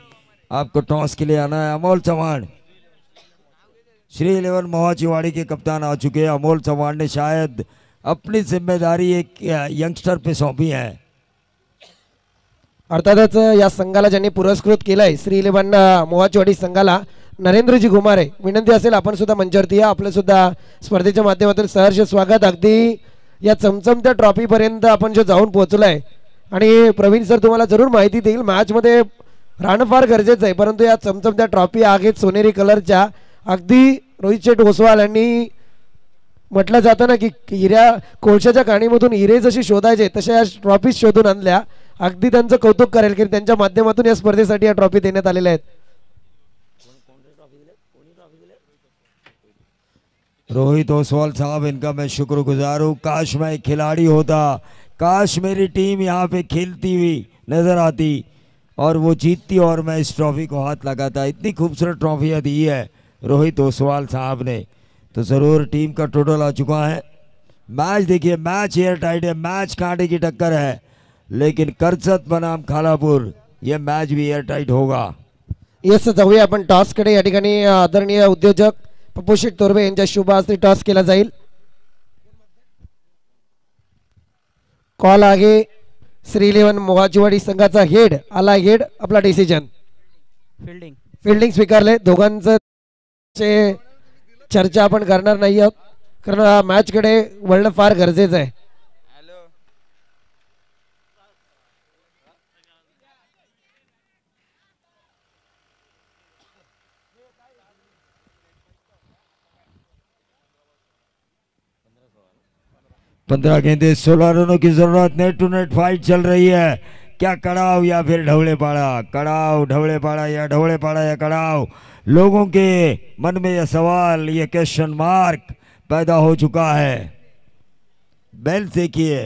आपको टॉस के लिए आना है। अमोल चौहान श्री 11 मोहाचीवाड़ी के कप्तान आ चुके हैं। अमोल चौहान ने शायद अपनी जिम्मेदारी एक यंगस्टर पे सौंपी है। अर्थातच या संघाला ज्यांनी पुरस्कृत केलंय श्री 11 मोहाचीवाडी संघाला नरेंद्रजी घुमारे, विनंती असेल आपण सुद्धा मंचावरती या, आपलं सुद्धा स्पर्धेच्या माध्यमातून सहर्ष स्वागत। अगदी या चमचमत्या ट्रॉफी पर्यंत आपण जो जाऊन पोहोचलोय आणि प्रवीण सर तुम्हाला जरूर माहिती देईल मॅचमध्ये राहणं फार गरजेचं आहे, परंतु या चमचमत्या ट्रॉफी आहेत सोनेरी कलरच्या. अगदी रोहित शेठ ओसवाल यांनी म्हटलं जातं ना की हिऱ्या कोळशाच्या काणीमधून हिरे जशी शोधायचे तशा या ट्रॉफी शोधून आणल्या. अगदी त्यांचं कौतुक करेल की त्यांच्या माध्यमातून या स्पर्धेसाठी या ट्रॉफी देण्यात आलेल्या आहेत. रोहित ओसवाल साहब, इनका मैं शुक्रगुजार हूँ. काश मैं एक खिलाड़ी होता, काश मेरी टीम यहाँ पे खेलती हुई नजर आती और वो जीतती और मैं इस ट्रॉफी को हाथ लगाता. इतनी खूबसूरत ट्रॉफियाँ दी है रोहित ओसवाल साहब ने. तो ज़रूर टीम का टोटल आ चुका है. मैच देखिए, मैच एयर टाइट है, मैच कांटे की टक्कर है, लेकिन कर्जत बनाम खालापूर ये मैच भी एयर टाइट होगा. येस, जाऊया आपण टॉसकडे. या ठिकाणी आदरणीय उद्योजक पप्पू शेठ तोरवे यांच्या शुभ हस्ते टॉस केला जाईल. कॉल आहे श्री 11 मोहाचीवाडी संघाचा हेड आला. हेड आपला डिसिजन फिल्डिंग स्वीकारले. दोघांचं चर्चा आपण करणार नाही आहोत कारण मॅच कडे वळणं फार गरजेचं आहे. 15 गेंदे 16 रनों की जरूरत. नेट टू नेट फाइट चल रही है. क्या कड़ाव या फिर ढवले पाड़ा, कड़ाव ढवले पाड़ा या ढवले पाड़ा या कड़ाव. लोगों के मन में यह सवाल, ये क्वेश्चन मार्क पैदा हो चुका है. बेल देखिए,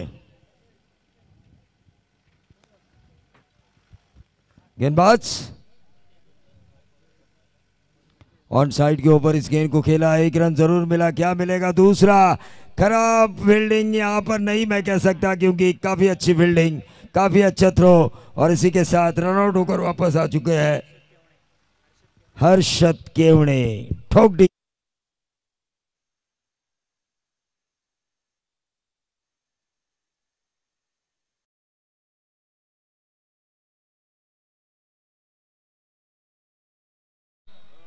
गेंदबाज ऑन साइड के ऊपर इस गेंद को खेला. 1 रन जरूर मिला. क्या मिलेगा दूसरा? खराब फील्डिंग यहाँ पर नहीं मैं कह सकता, क्योंकि काफी अच्छी फील्डिंग, काफी अच्छा थ्रो, और इसी के साथ रनआउट होकर वापस आ चुके हैं हर्षद केवणे. ठोक दी.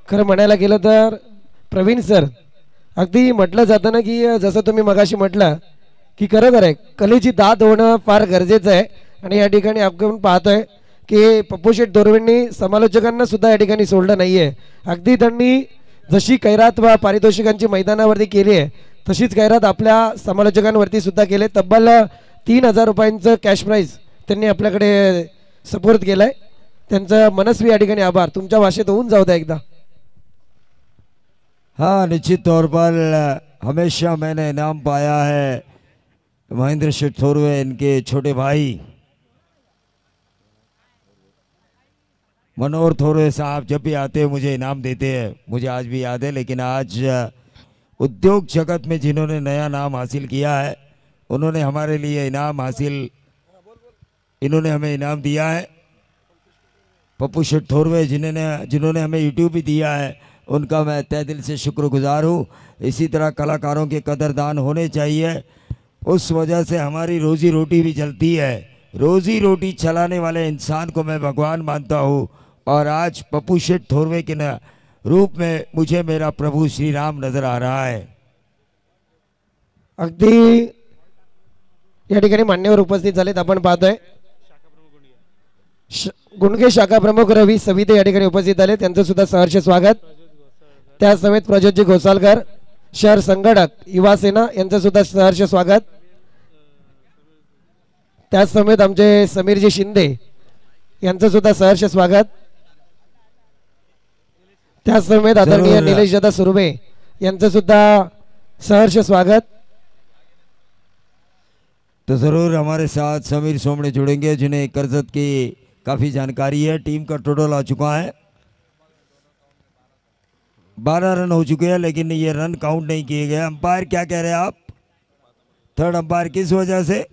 खरं म्हणायला गेलं तर प्रवीण सर, अगदी म्हटलं जातं ना की जसं तुम्ही मगाशी म्हटलं की खरं आहे कलेची दाद होणं फार गरजेचं आहे. आणि या ठिकाणी आपण पाहतोय की पप्पू शेठ दोरवेंनी समालोचकांना सुद्धा या ठिकाणी सोडलं नाहीये. अगदी त्यांनी जशी कैरात व पारितोषिकांची मैदानावरती केली आहे तशीच कैरात आपल्या समालोचकांवरती सुद्धा केले. तब्बल 3000 रुपयांचं कॅश प्राईज त्यांनी आपल्याकडे सपोर्ट केलंय. त्यांचं मनस्वी या ठिकाणी आभार. तुमच्या भाषेत होऊन जाऊ द्या एकदा. हाँ, निश्चित तौर पर हमेशा मैंने इनाम पाया है महेंद्र शेठ थोरवे, इनके छोटे भाई मनोहर थोरवे साहब जब भी आते हैं मुझे इनाम देते हैं. मुझे आज भी याद है. लेकिन आज उद्योग जगत में जिन्होंने नया नाम हासिल किया है उन्होंने हमारे लिए इनाम हासिल, इन्होंने हमें इनाम दिया है. पप्पू शेठ थोरवे जिन्होंने हमें यूट्यूब भी दिया है, उनका मैं तहे दिल से शुक्रगुजार हूँ. इसी तरह कलाकारों के कदरदान होने चाहिए. उस वजह से हमारी रोजी रोटी भी चलती है. रोजी रोटी चलाने वाले इंसान को मैं भगवान मानता हूँ, और आज पप्पू शेठ थोरवे के रूप में मुझे मेरा प्रभु श्री राम नजर आ रहा है. अगदी या ठिकाणी मान्यवर उपस्थित झालेत. आपण पाहतोय गुणगे शाखा प्रमुख रवी सविते या ठिकाणी उपस्थित झाले. त्यांचं सुद्धा सहर्ष स्वागत. त्या समेत प्रज्योतजी घोसालकर, शहर संघटक युवा सेना, यांचं सुद्धा सहर्ष स्वागत. त्या समेत आमचे समीरजी शिंदे यांचं सुद्धा सहर्ष स्वागत. त्या समेत आदरणीय निलेश दादा सुर्वे यांचं सुद्धा सहर्ष स्वागत. तो जरूर हमारे साथ समीर सोमणे जुड़ेंगे जिन्हें कर्जत की काफी जानकारी है. टीम का टोटल आ चुका है 12 रन हो चुके हैं, लेकिन ये रन काउंट नहीं किए गए. अंपायर क्या कह रहे हैं आप? थर्ड अंपायर किस वजह से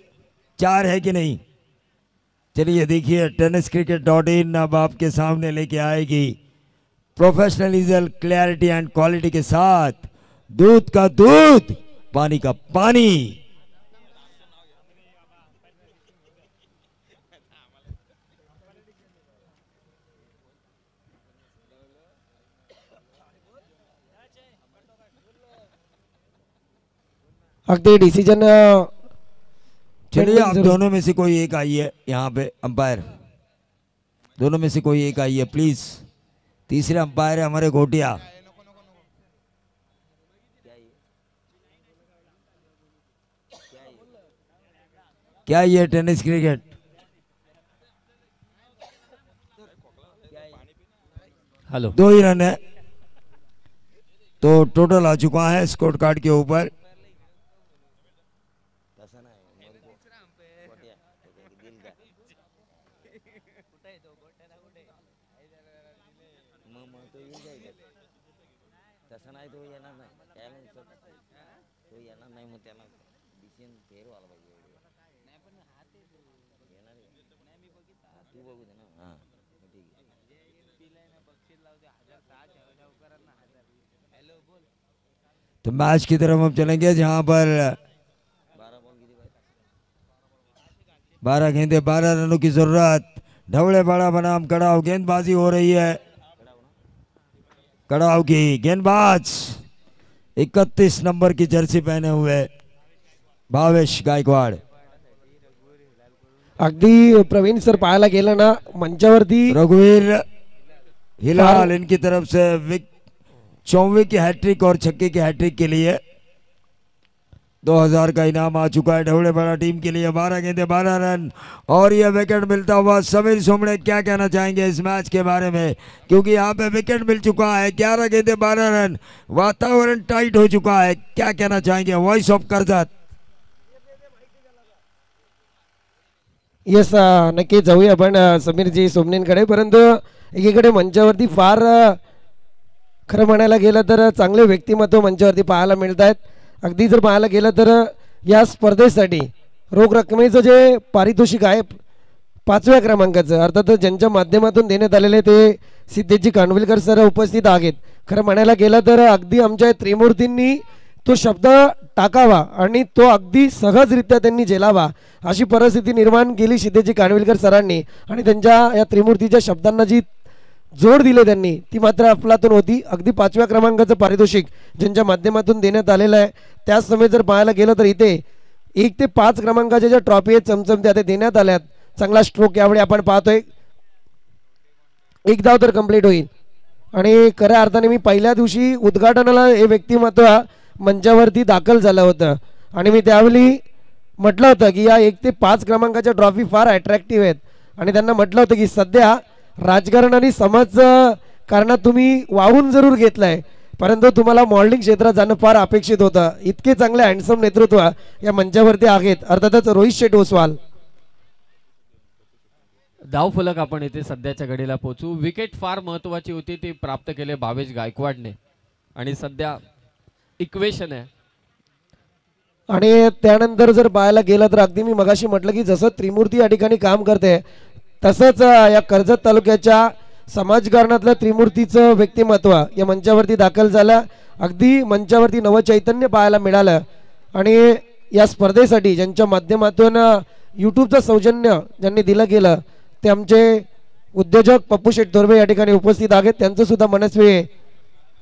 4 है कि नहीं? चलिए देखिए, tenniscricket.in अब आपके सामने लेके आएगी प्रोफेशनलिज्म, क्लैरिटी एंड क्वालिटी के साथ दूध का दूध, पानी का पानी. अगदी डिसिजन चलिए आप जरूर. दोनों में से कोई एक आइए यहाँ पे अंपायर, दोनों में से कोई एक आइए प्लीज। तीसरे अंपायर है हमारे घोटिया। क्या ये टेनिस क्रिकेट? हॅलो 2 ही रन है तो टोटल आ चुका है स्कोर कार्ड के ऊपर। तो मैच की तरफ हम चलेंगे जहां पर 12 गेंदे 12 रनों की जरूरत। ढवड़े बड़ा बनाम कड़ाव गेंदबाजी हो रही है। कड़ाव की गेंदबाज 31 नंबर की जर्सी पहने हुए भावेश गायकवाड। अगदी प्रवीण सर पाहायला गेलं ना मंचावरती रघुवीर हिलाल इनकी तरफ से 24 की हैट्रिक और छक्के की हैट्रिक के लिए 2000 का इनाम आ चुका है ढवड़े बड़ा टीम के लिए। 12 गेंदे 12 रन और यह विकेट मिलता हुआ समीर सोमड़े क्या कहना चाहेंगे इस मैच के बारे में, क्योंकि यहाँ पे विकेट मिल चुका है। 11 गेंदे 12 रन, वातावरण टाइट हो चुका है। क्या कहना चाहेंगे वॉइस ऑफ कर्जत? येस नक्की जाऊया आपण समीरजी सोमनेंकडे, परंतु एकीकडे मंचावरती फार खरं म्हणायला गेलं तर चांगले व्यक्तिमत्व मंचावरती पाहायला मिळत आहेत. अगदी जर पाहायला गेलं तर या स्पर्धेसाठी रोख रकमेचं जे पारितोषिक आहे 5व्या क्रमांकाचं, अर्थात ज्यांच्या माध्यमातून देण्यात आलेले ते सिद्धेशजी कानविलकर सर उपस्थित आहेत. खरं म्हणायला गेलं तर अगदी आमच्या त्रिमूर्तींनी तो शब्द टाकावा आणि तो अगदी सहजरित्या त्यांनी झेलावा अशी परिस्थिती निर्माण केली सिद्धेशजी कानविलकर सरांनी, आणि त्यांच्या या त्रिमूर्तीच्या शब्दांना जी जोड दिले त्यांनी ती मात्र अफलातून होती. अगदी 5व्या क्रमांकाचं पारितोषिक ज्यांच्या माध्यमातून देण्यात आलेलं आहे. त्याच समय जर पाहायला गेलं तर इथे 1 ते 5 क्रमांकाच्या ज्या ट्रॉफी आहेत चमचमत्या ते देण्यात आल्यात. चांगला स्ट्रोक यावेळी आपण पाहतोय. 1 धाव तर कंप्लीट होईल, आणि खऱ्या अर्थाने मी पहिल्या दिवशी उद्घाटनाला हे व्यक्तिमत्व मंचावरती दाखल झालं होतं आणि मी त्यावेळी म्हटलं होतं की या 1 ते 5 क्रमांकाच्या ट्रॉफी फार अट्रॅक्टिव्ह आहेत, आणि त्यांना म्हटलं होतं की सध्या राजकारण आणि समाज कारणात तुम्ही वाहून जरूर घेतलाय, परंतु तुम्हाला मॉडेलिंग क्षेत्रात जाणं फार अपेक्षित होतं. इतके चांगले हँडसम नेतृत्व या मंचावरती आहेत. अर्थातच रोहित शेट ओसवाल. धाव फलक आपण इथे सध्याच्या घडीला पोहोचू. विकेट फार महत्वाची होती, ती प्राप्त केले भावेश गायकवाडने, आणि सध्या इक्वेशन आहे. आणि त्यानंतर जर पाहायला गेलं तर अगदी मी मगाशी म्हटलं की जसं त्रिमूर्ती या ठिकाणी काम करते तसंच या कर्जत तालुक्याच्या समाजकारणातलं त्रिमूर्तीचं व्यक्तिमत्व या मंचावरती दाखल झालं. अगदी मंचावरती नवचैतन्य पाहायला मिळालं, आणि या स्पर्धेसाठी ज्यांच्या माध्यमातून यूट्यूबचं सौजन्य ज्यांनी दिलं गेलं ते आमचे उद्योजक पप्पू शेठ तोरवे या ठिकाणी उपस्थित आहेत. त्यांचं सुद्धा मनस्वी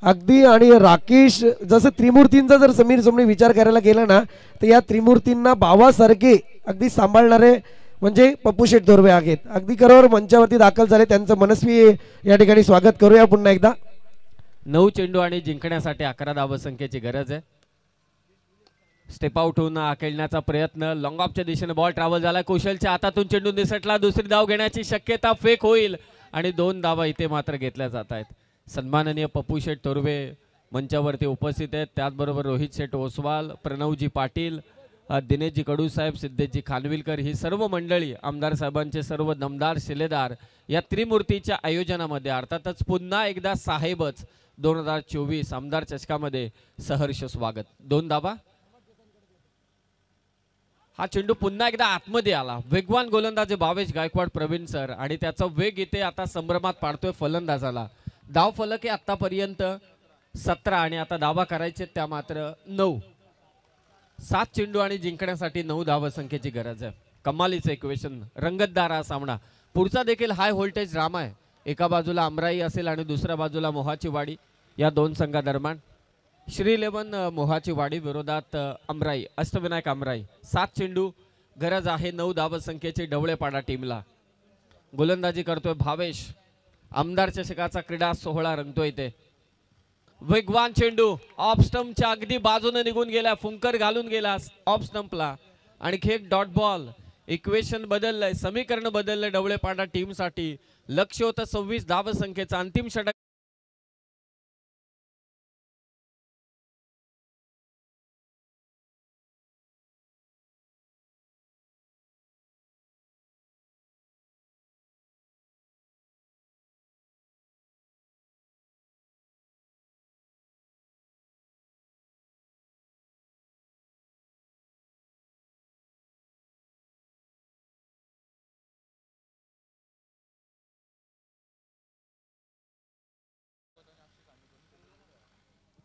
अगदी, आणि राकेश जसं त्रिमूर्तींचा जर समीर सोमणी विचार करायला गेला ना तर या त्रिमूर्तींना भावासारखे अगदी सांभाळणारे म्हणजे पप्पू शेठ तोरवे आहेत. अगदी खरोखर मंचावरती दाखल झाले, त्यांचं मनस्वी या ठिकाणी स्वागत करूया पुन्हा एकदा. 9 चेंडू आणि जिंकण्यासाठी 11 धावसंख्येची गरज आहे. स्टेप आउट होऊन खेळण्याचा प्रयत्न, लॉंग ऑफच्या दिशेने बॉल ट्रॅव्हल झाला, कुशलच्या हातातून चेंडू निसटला. दुसरी धाव घेण्याची शक्यता, फेक होईल, आणि 2 धावा इथे मात्र घेतल्या जात आहेत. सन्माननीय पप्पू शेठ तोरवे मंचावरती उपस्थित आहेत, त्याचबरोबर रोहित शेठ ओसवाल, प्रणवजी पाटील, दिनेशजी कडूसाहेब, सिद्धेशजी खानविलकर, ही सर्व मंडळी आमदार साहेबांचे सर्व दमदार शिलेदार या त्रिमूर्तीच्या आयोजनामध्ये, अर्थातच पुन्हा एकदा साहेबच 2024 आमदार चषकामध्ये सहर्ष स्वागत. 2 धावा. हा चेंडू पुन्हा एकदा आतमध्ये आला. वेगवान गोलंदाज भावेश गायकवाड प्रवीण सर, आणि त्याचा वेग इथे आता संभ्रमात पाडतोय फलंदाजाला. धाव फलक आहे आतापर्यंत 17, आणि आता धावा करायचे त्या मात्र 9. 7 चेंडू आणि जिंकण्यासाठी 9 धावसंख्येची गरज आहे. कमालीचं इक्वेशन, रंगतदार हा सामना. पुढचा देखील हाय व्होल्टेज ड्रामा आहे. एका बाजूला अमराई असेल आणि दुसऱ्या बाजूला मोहाची वाडी. या 2 संघादरम्यान श्री 11 मोहाची वाडी विरोधात अमराई, अष्टविनायक अमराई. 7 चेंडू गरज आहे 9 धावसंख्येची ढवळेपाडा टीमला. गोलंदाजी करतोय भावेश. आमदार चषकाचा क्रीडा सोहळा रंगतोय इथे. वेगवान चेंडू ऑफ स्टंपच्या अगदी बाजूने निघून गेला, फुंकर घालून गेला ऑफ स्टंपला. आणखी एक डॉट बॉल. इक्वेशन बदललंय, समीकरण बदललंय ढवळेपाडा टीमसाठी. लक्ष्य होतं 26 धावसंख्येचा. अंतिम षटक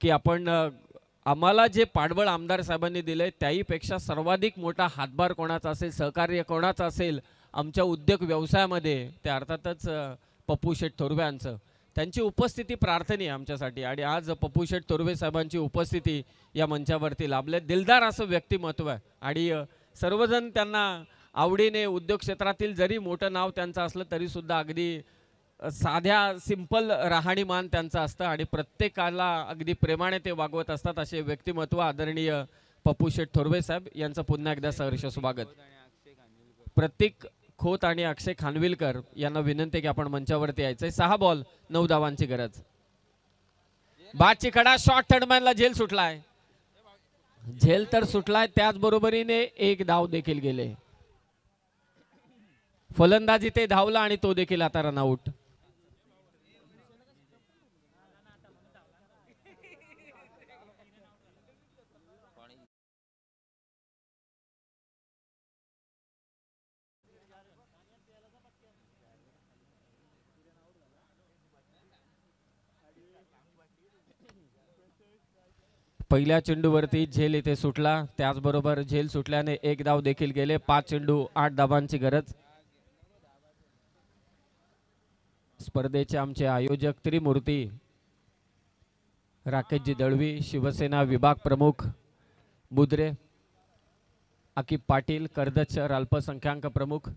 की आपण आम्हाला जे पाठबळ आमदार साहेबांनी दिलंय त्याहीपेक्षा सर्वाधिक मोठा हातभार कोणाचा असेल, सहकार्य कोणाचं असेल आमच्या उद्योग व्यवसायामध्ये, ते अर्थातच पप्पू शेठ थोरवे यांचं. त्यांची उपस्थिती प्रार्थनीय आमच्यासाठी. आणि आज पप्पू शेठ थोरवे साहेबांची उपस्थिती या मंचावरती लाभले. दिलदार असं व्यक्तिमत्व आहे आणि सर्वजण त्यांना आवडीने, उद्योग क्षेत्रातील जरी मोठं नाव त्यांचं असलं तरी सुद्धा अगदी साध्या सिंपल राहणीमान त्यांचं असतं आणि प्रत्येकाला अगदी प्रेमाने ते वागवत असतात. असे व्यक्तिमत्व आदरणीय पप्पू शेठ थोरवे साहेब यांचं पुन्हा एकदा सहर्ष स्वागत. प्रतीक खोत आणि अक्षय खानविलकर यांना विनंती की आपण मंचावरती यायचंय. 6 बॉल 9 धावांची गरज. बादची कडा शॉर्ट थर्डमॅनला झेल सुटलाय. झेल तर सुटलाय, त्याचबरोबरीने एक धाव देखील गेले. फलंदाजी ते धावला आणि तो देखील आता रनआउट. पहिल्या चेंडूवरती झेल इथे सुटला, त्याचबरोबर झेल सुटल्याने एक धाव देखील गेले. 5 चेंडू 8 धावांची गरज. स्पर्धेचे आमचे आयोजक त्रिमूर्ती राकेशजी दळवी, शिवसेना विभाग प्रमुख बुद्रे, आकिब पाटील कर्जत शहर अल्पसंख्याक प्रमुख,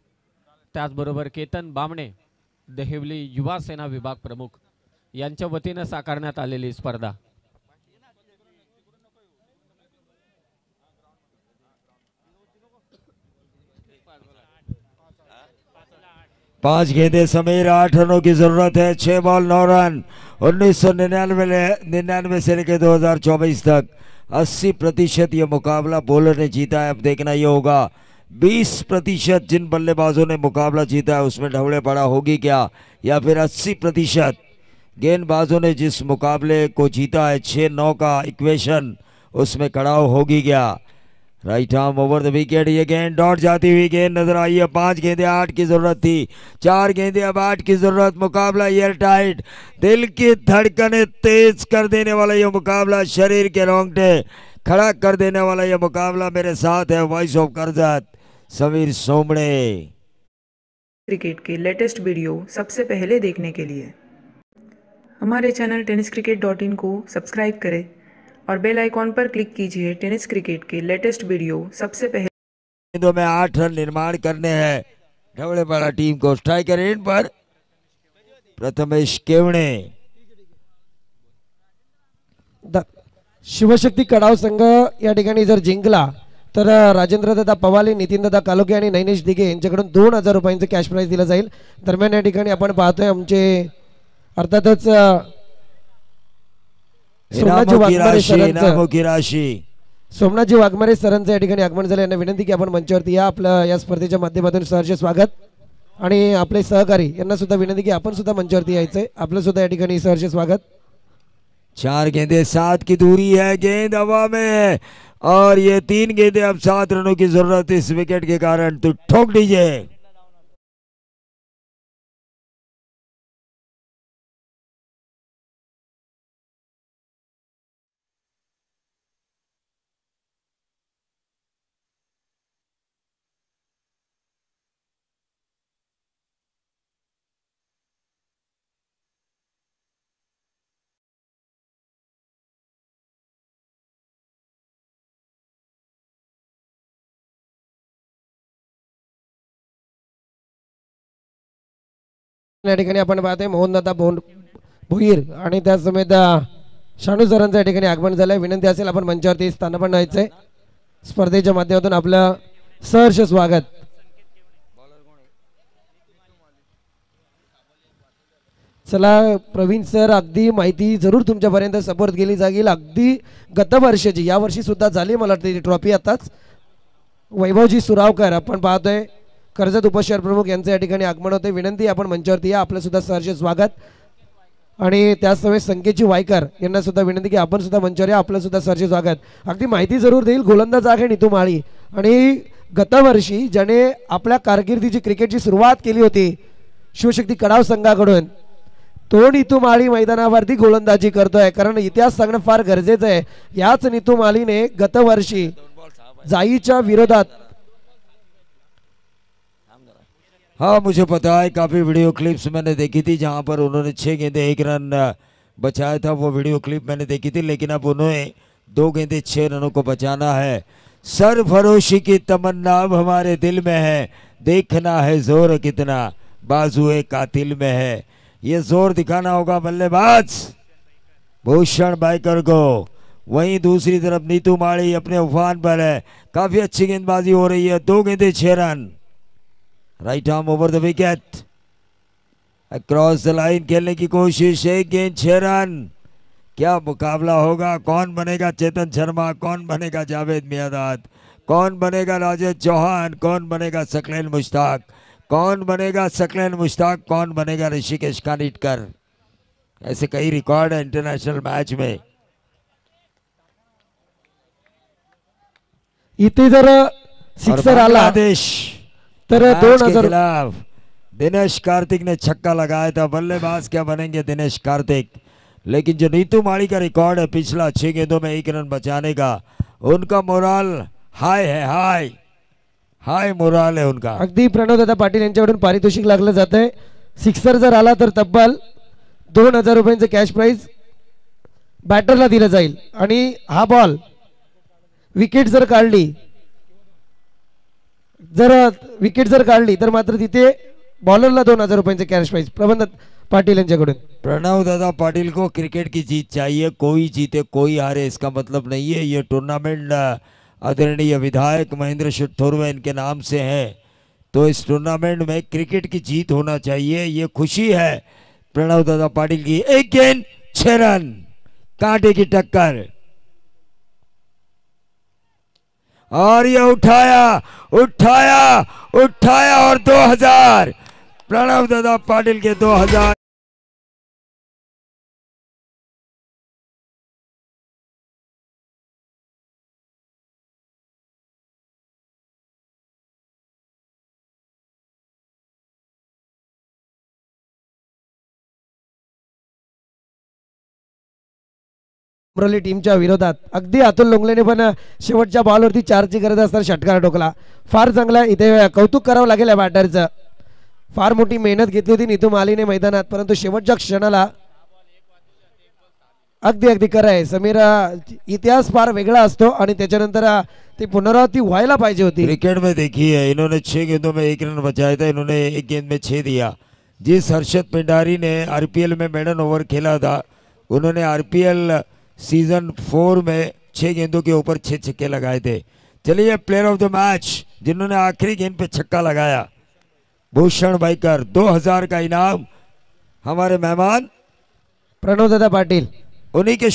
त्याचबरोबर केतन बामणे देहिवली युवा सेना विभाग प्रमुख यांच्या वतीने साकारण्यात आलेली स्पर्धा. पांच गेंदे समीर, 8 रनों की जरूरत है. 6 बॉल 9 रन. 1999 से लेकर 2024 तक 80% ये मुकाबला बॉलर ने जीता है. अब देखना ये होगा 20% जिन बल्लेबाजों ने मुकाबला जीता है उसमें ढवले पड़ा होगी क्या, या फिर 80% गेंदबाजों ने जिस मुकाबले को जीता है 6-9 का इक्वेशन, उसमें कड़ाव होगी क्या. Right arm over the wicket. ये गेंद डॉट जाती हुई गेंद नजर आई है. 5 गेंदे 8 की जरूरत थी. 4 गेंदे अब 8 की जरूरत. मुकाबला एयर टाइट. दिल की धड़कनें तेज कर देने वाला ये मुकाबला, शरीर के रोंगटे खड़ा कर देने वाला ये मुकाबला. मेरे साथ है voice of Karjat Sameer Somde. Cricket के लेटेस्ट वीडियो सबसे पहले देखने के लिए हमारे चैनल tenniscricket.in को सब्सक्राइब करें और बेल आइकॉन पर क्लिक कीजिए टेनिस क्रिकेट के लेटेस्ट वीडियो सबसे पहले. गेंदों में 8 रन निर्माण करने हैं ढवळेपाडा टीम को. स्ट्राइकर एंड पर प्रथमेश केवणे. शिवशक्ती कडाव संघ या ठिकाणी जर जिंकला तर राजेंद्रदादा पवाले, नितीनदादा कालोखे आणि नैनेश दिघे यांच्याकडून 2000 रुपयांचं कॅश प्राइज दिलं जाईल. दरम्यान या ठिकाणी आपण पाहतोय आमचे अर्थातच सोमनाथजी वाघमारे सरांचं या ठिकाणी आगमन झालं. यांना विनंती की आपण मंचावरती या. आपल्या या स्पर्धेच्या माध्यमातून सहर्ष स्वागत. आणि आपले सहकारी यांना सुद्धा विनंती की आपण सुद्धा मंचावरती यायचंय. आपलं सुद्धा या ठिकाणी सहर्ष स्वागत. 4 गेंदे 7 की दूरी है. गेंद हवा में और ये 3 गेंदे अब 7 रनों की जरूरत इस विकेट के कारण. तो ठोक दीजिए. या ठिकाणी आपण पाहतोय मोहनदादा भोईर आणि त्या समेत शानू सरांचं या ठिकाणी आगमन झालंय. विनंती असेल आपण मंचावरती स्थानापन्न व्हायचंय. स्पर्धेच्या माध्यमातून आपलं सहर्ष स्वागत. चला प्रवीण सर, अगदी माहिती जरूर तुमच्यापर्यंत सपोर्ट केली जाईल. अगदी गतवर्षीची यावर्षी सुद्धा झाली मला वाटतं ट्रॉफी. आताच वैभवजी सुरावकर आपण पाहतोय कर्जत उपशहर प्रमुख यांचं या ठिकाणी आगमन होते. विनंती आपण मंचावरती या, आपलं सुद्धा सहर्ष स्वागत. आणि त्याचसमय संकेतजी वायकर यांना सुद्धा विनंती की आपण सुद्धा मंचावर या, आपलं सुद्धा सहर्ष स्वागत. अगदी माहिती जरूर देईल. गोलंदाज आहे नीतू माळी आणि गतवर्षी ज्याने आपल्या कारकिर्दीची क्रिकेटची सुरुवात केली होती शिवशक्ती कडाव संघाकडून, तो नीतू माळी मैदानावरती गोलंदाजी करतोय. कारण इतिहास सांगणं फार गरजेचं आहे. याच नीतू माळीने गतवर्षी जाईच्या विरोधात, हाँ मुझे पता है, काफ़ी वीडियो क्लिप्स मैंने देखी थी जहाँ पर उन्होंने 6 गेंदे 1 रन बचाया था. वो वीडियो क्लिप मैंने देखी थी. लेकिन अब उन्हें 2 गेंदे 6 रनों को बचाना है. सरफरोशी की तमन्ना अब हमारे दिल में है. देखना है जोर कितना बाजुए कातिल में है. ये जोर दिखाना होगा बल्लेबाज भूषण बाइकर को. वहीं दूसरी तरफ नीतू माड़ी अपने उफान पर है. काफ़ी अच्छी गेंदबाजी हो रही है. 2 गेंदे 6 run. Right arm over the wicket, across the line खेलने की कोशिश. 1 गेंद 6 रन. क्या मुकाबला होगा. कौन बनेगा चेतन शर्मा, कौन बनेगा जावेद मियादाद, कौन बनेगा राजेश चौहान, कौन बनेगा सकलैन मुश्ताक, कौन बनेगा सकलैन मुश्ताक, कौन बनेगा ऋषिकेश कानिटकर. ऐसे कई रिकॉर्ड है इंटरनेशनल मैच में. इथे जर सिक्सर आला बांग्लादेश तर मैच के 2000 खिलाफ दिनेश कार्तिक ने छक्का लगाया था. बल्लेबाज क्या बनेंगे दिनेश कार्तिक. लेकिन जो नीतू माड़ी का रिकॉर्ड है पिछला 6 गेंदों में 1 रन बचाने का, उनका मोराल हाई है. हाई हाई मोराल है उनका. अगदी प्रणवदादा पाटील यांच्याकडून पारितोषिक लागलं जातंय. सिक्सर जर आला तर तब्बल 2000 रुपयांचं कॅश प्राइज बॅटरला दिलं जाईल. आणि हा बॉल विकेट जर काढली तर मात्र तिथे बॉलरला 2000 रुपयांचं कॅश प्राइज प्रबंध पाटील यांच्याकडून. प्रणव दादा पाटिल को क्रिकेट की जीत चाहिए. कोई जीते कोई हारे इसका मतलब नहीं है. ये टूर्नामेंट आदरणीय विधायक महेंद्र थोरवे इनके नाम से है, तो इस टूर्नामेंट में क्रिकेट की जीत होना चाहिए. ये खुशी है प्रणव दादा पाटिल की. 1 गेंद 6 रन, कांटे की टक्कर. और ये उठाया उठाया उठाया और 2000 प्रणव दादा पाटिल के 2000. अमरोली टीमच्या विरोधात अगदी अतुल लोंगलेने पण शेवटच्या बॉलवरती 4ची गरज असताना षटकार ठोकला. फार चांगला. इथे कौतुक करावं लागेल या बॅटरचं. फार मोठी मेहनत घेतली होती नीतू मालीने मैदानात, परंतु शेवटच्या क्षणाला अगदी खरं आहे समीर. इतिहास फार वेगळा असतो आणि त्याच्यानंतर ती पुनरावृत्ती व्हायला पाहिजे होती. क्रिकेट में देखिए इन्होंने 6 गेंदों में 1 रन बचाया था. इन्होंने 1 गेंद में 6 दिया. जिस हर्षद पिंडारी ने आरपीएल में मेडन ओवर खेला था, उन्होंने आरपीएल सीजन 4 में 6 गेंदों के ऊपर 6 छक्के लगाए थे. चलिए प्लेयर ऑफ द मैच जिन्होंने आखिरी गेंद पे छक्का लगाया, भूषण बाइकर. 2000 का इनाम हमारे मेहमान प्रणवदादा पाटील. उन्हीं के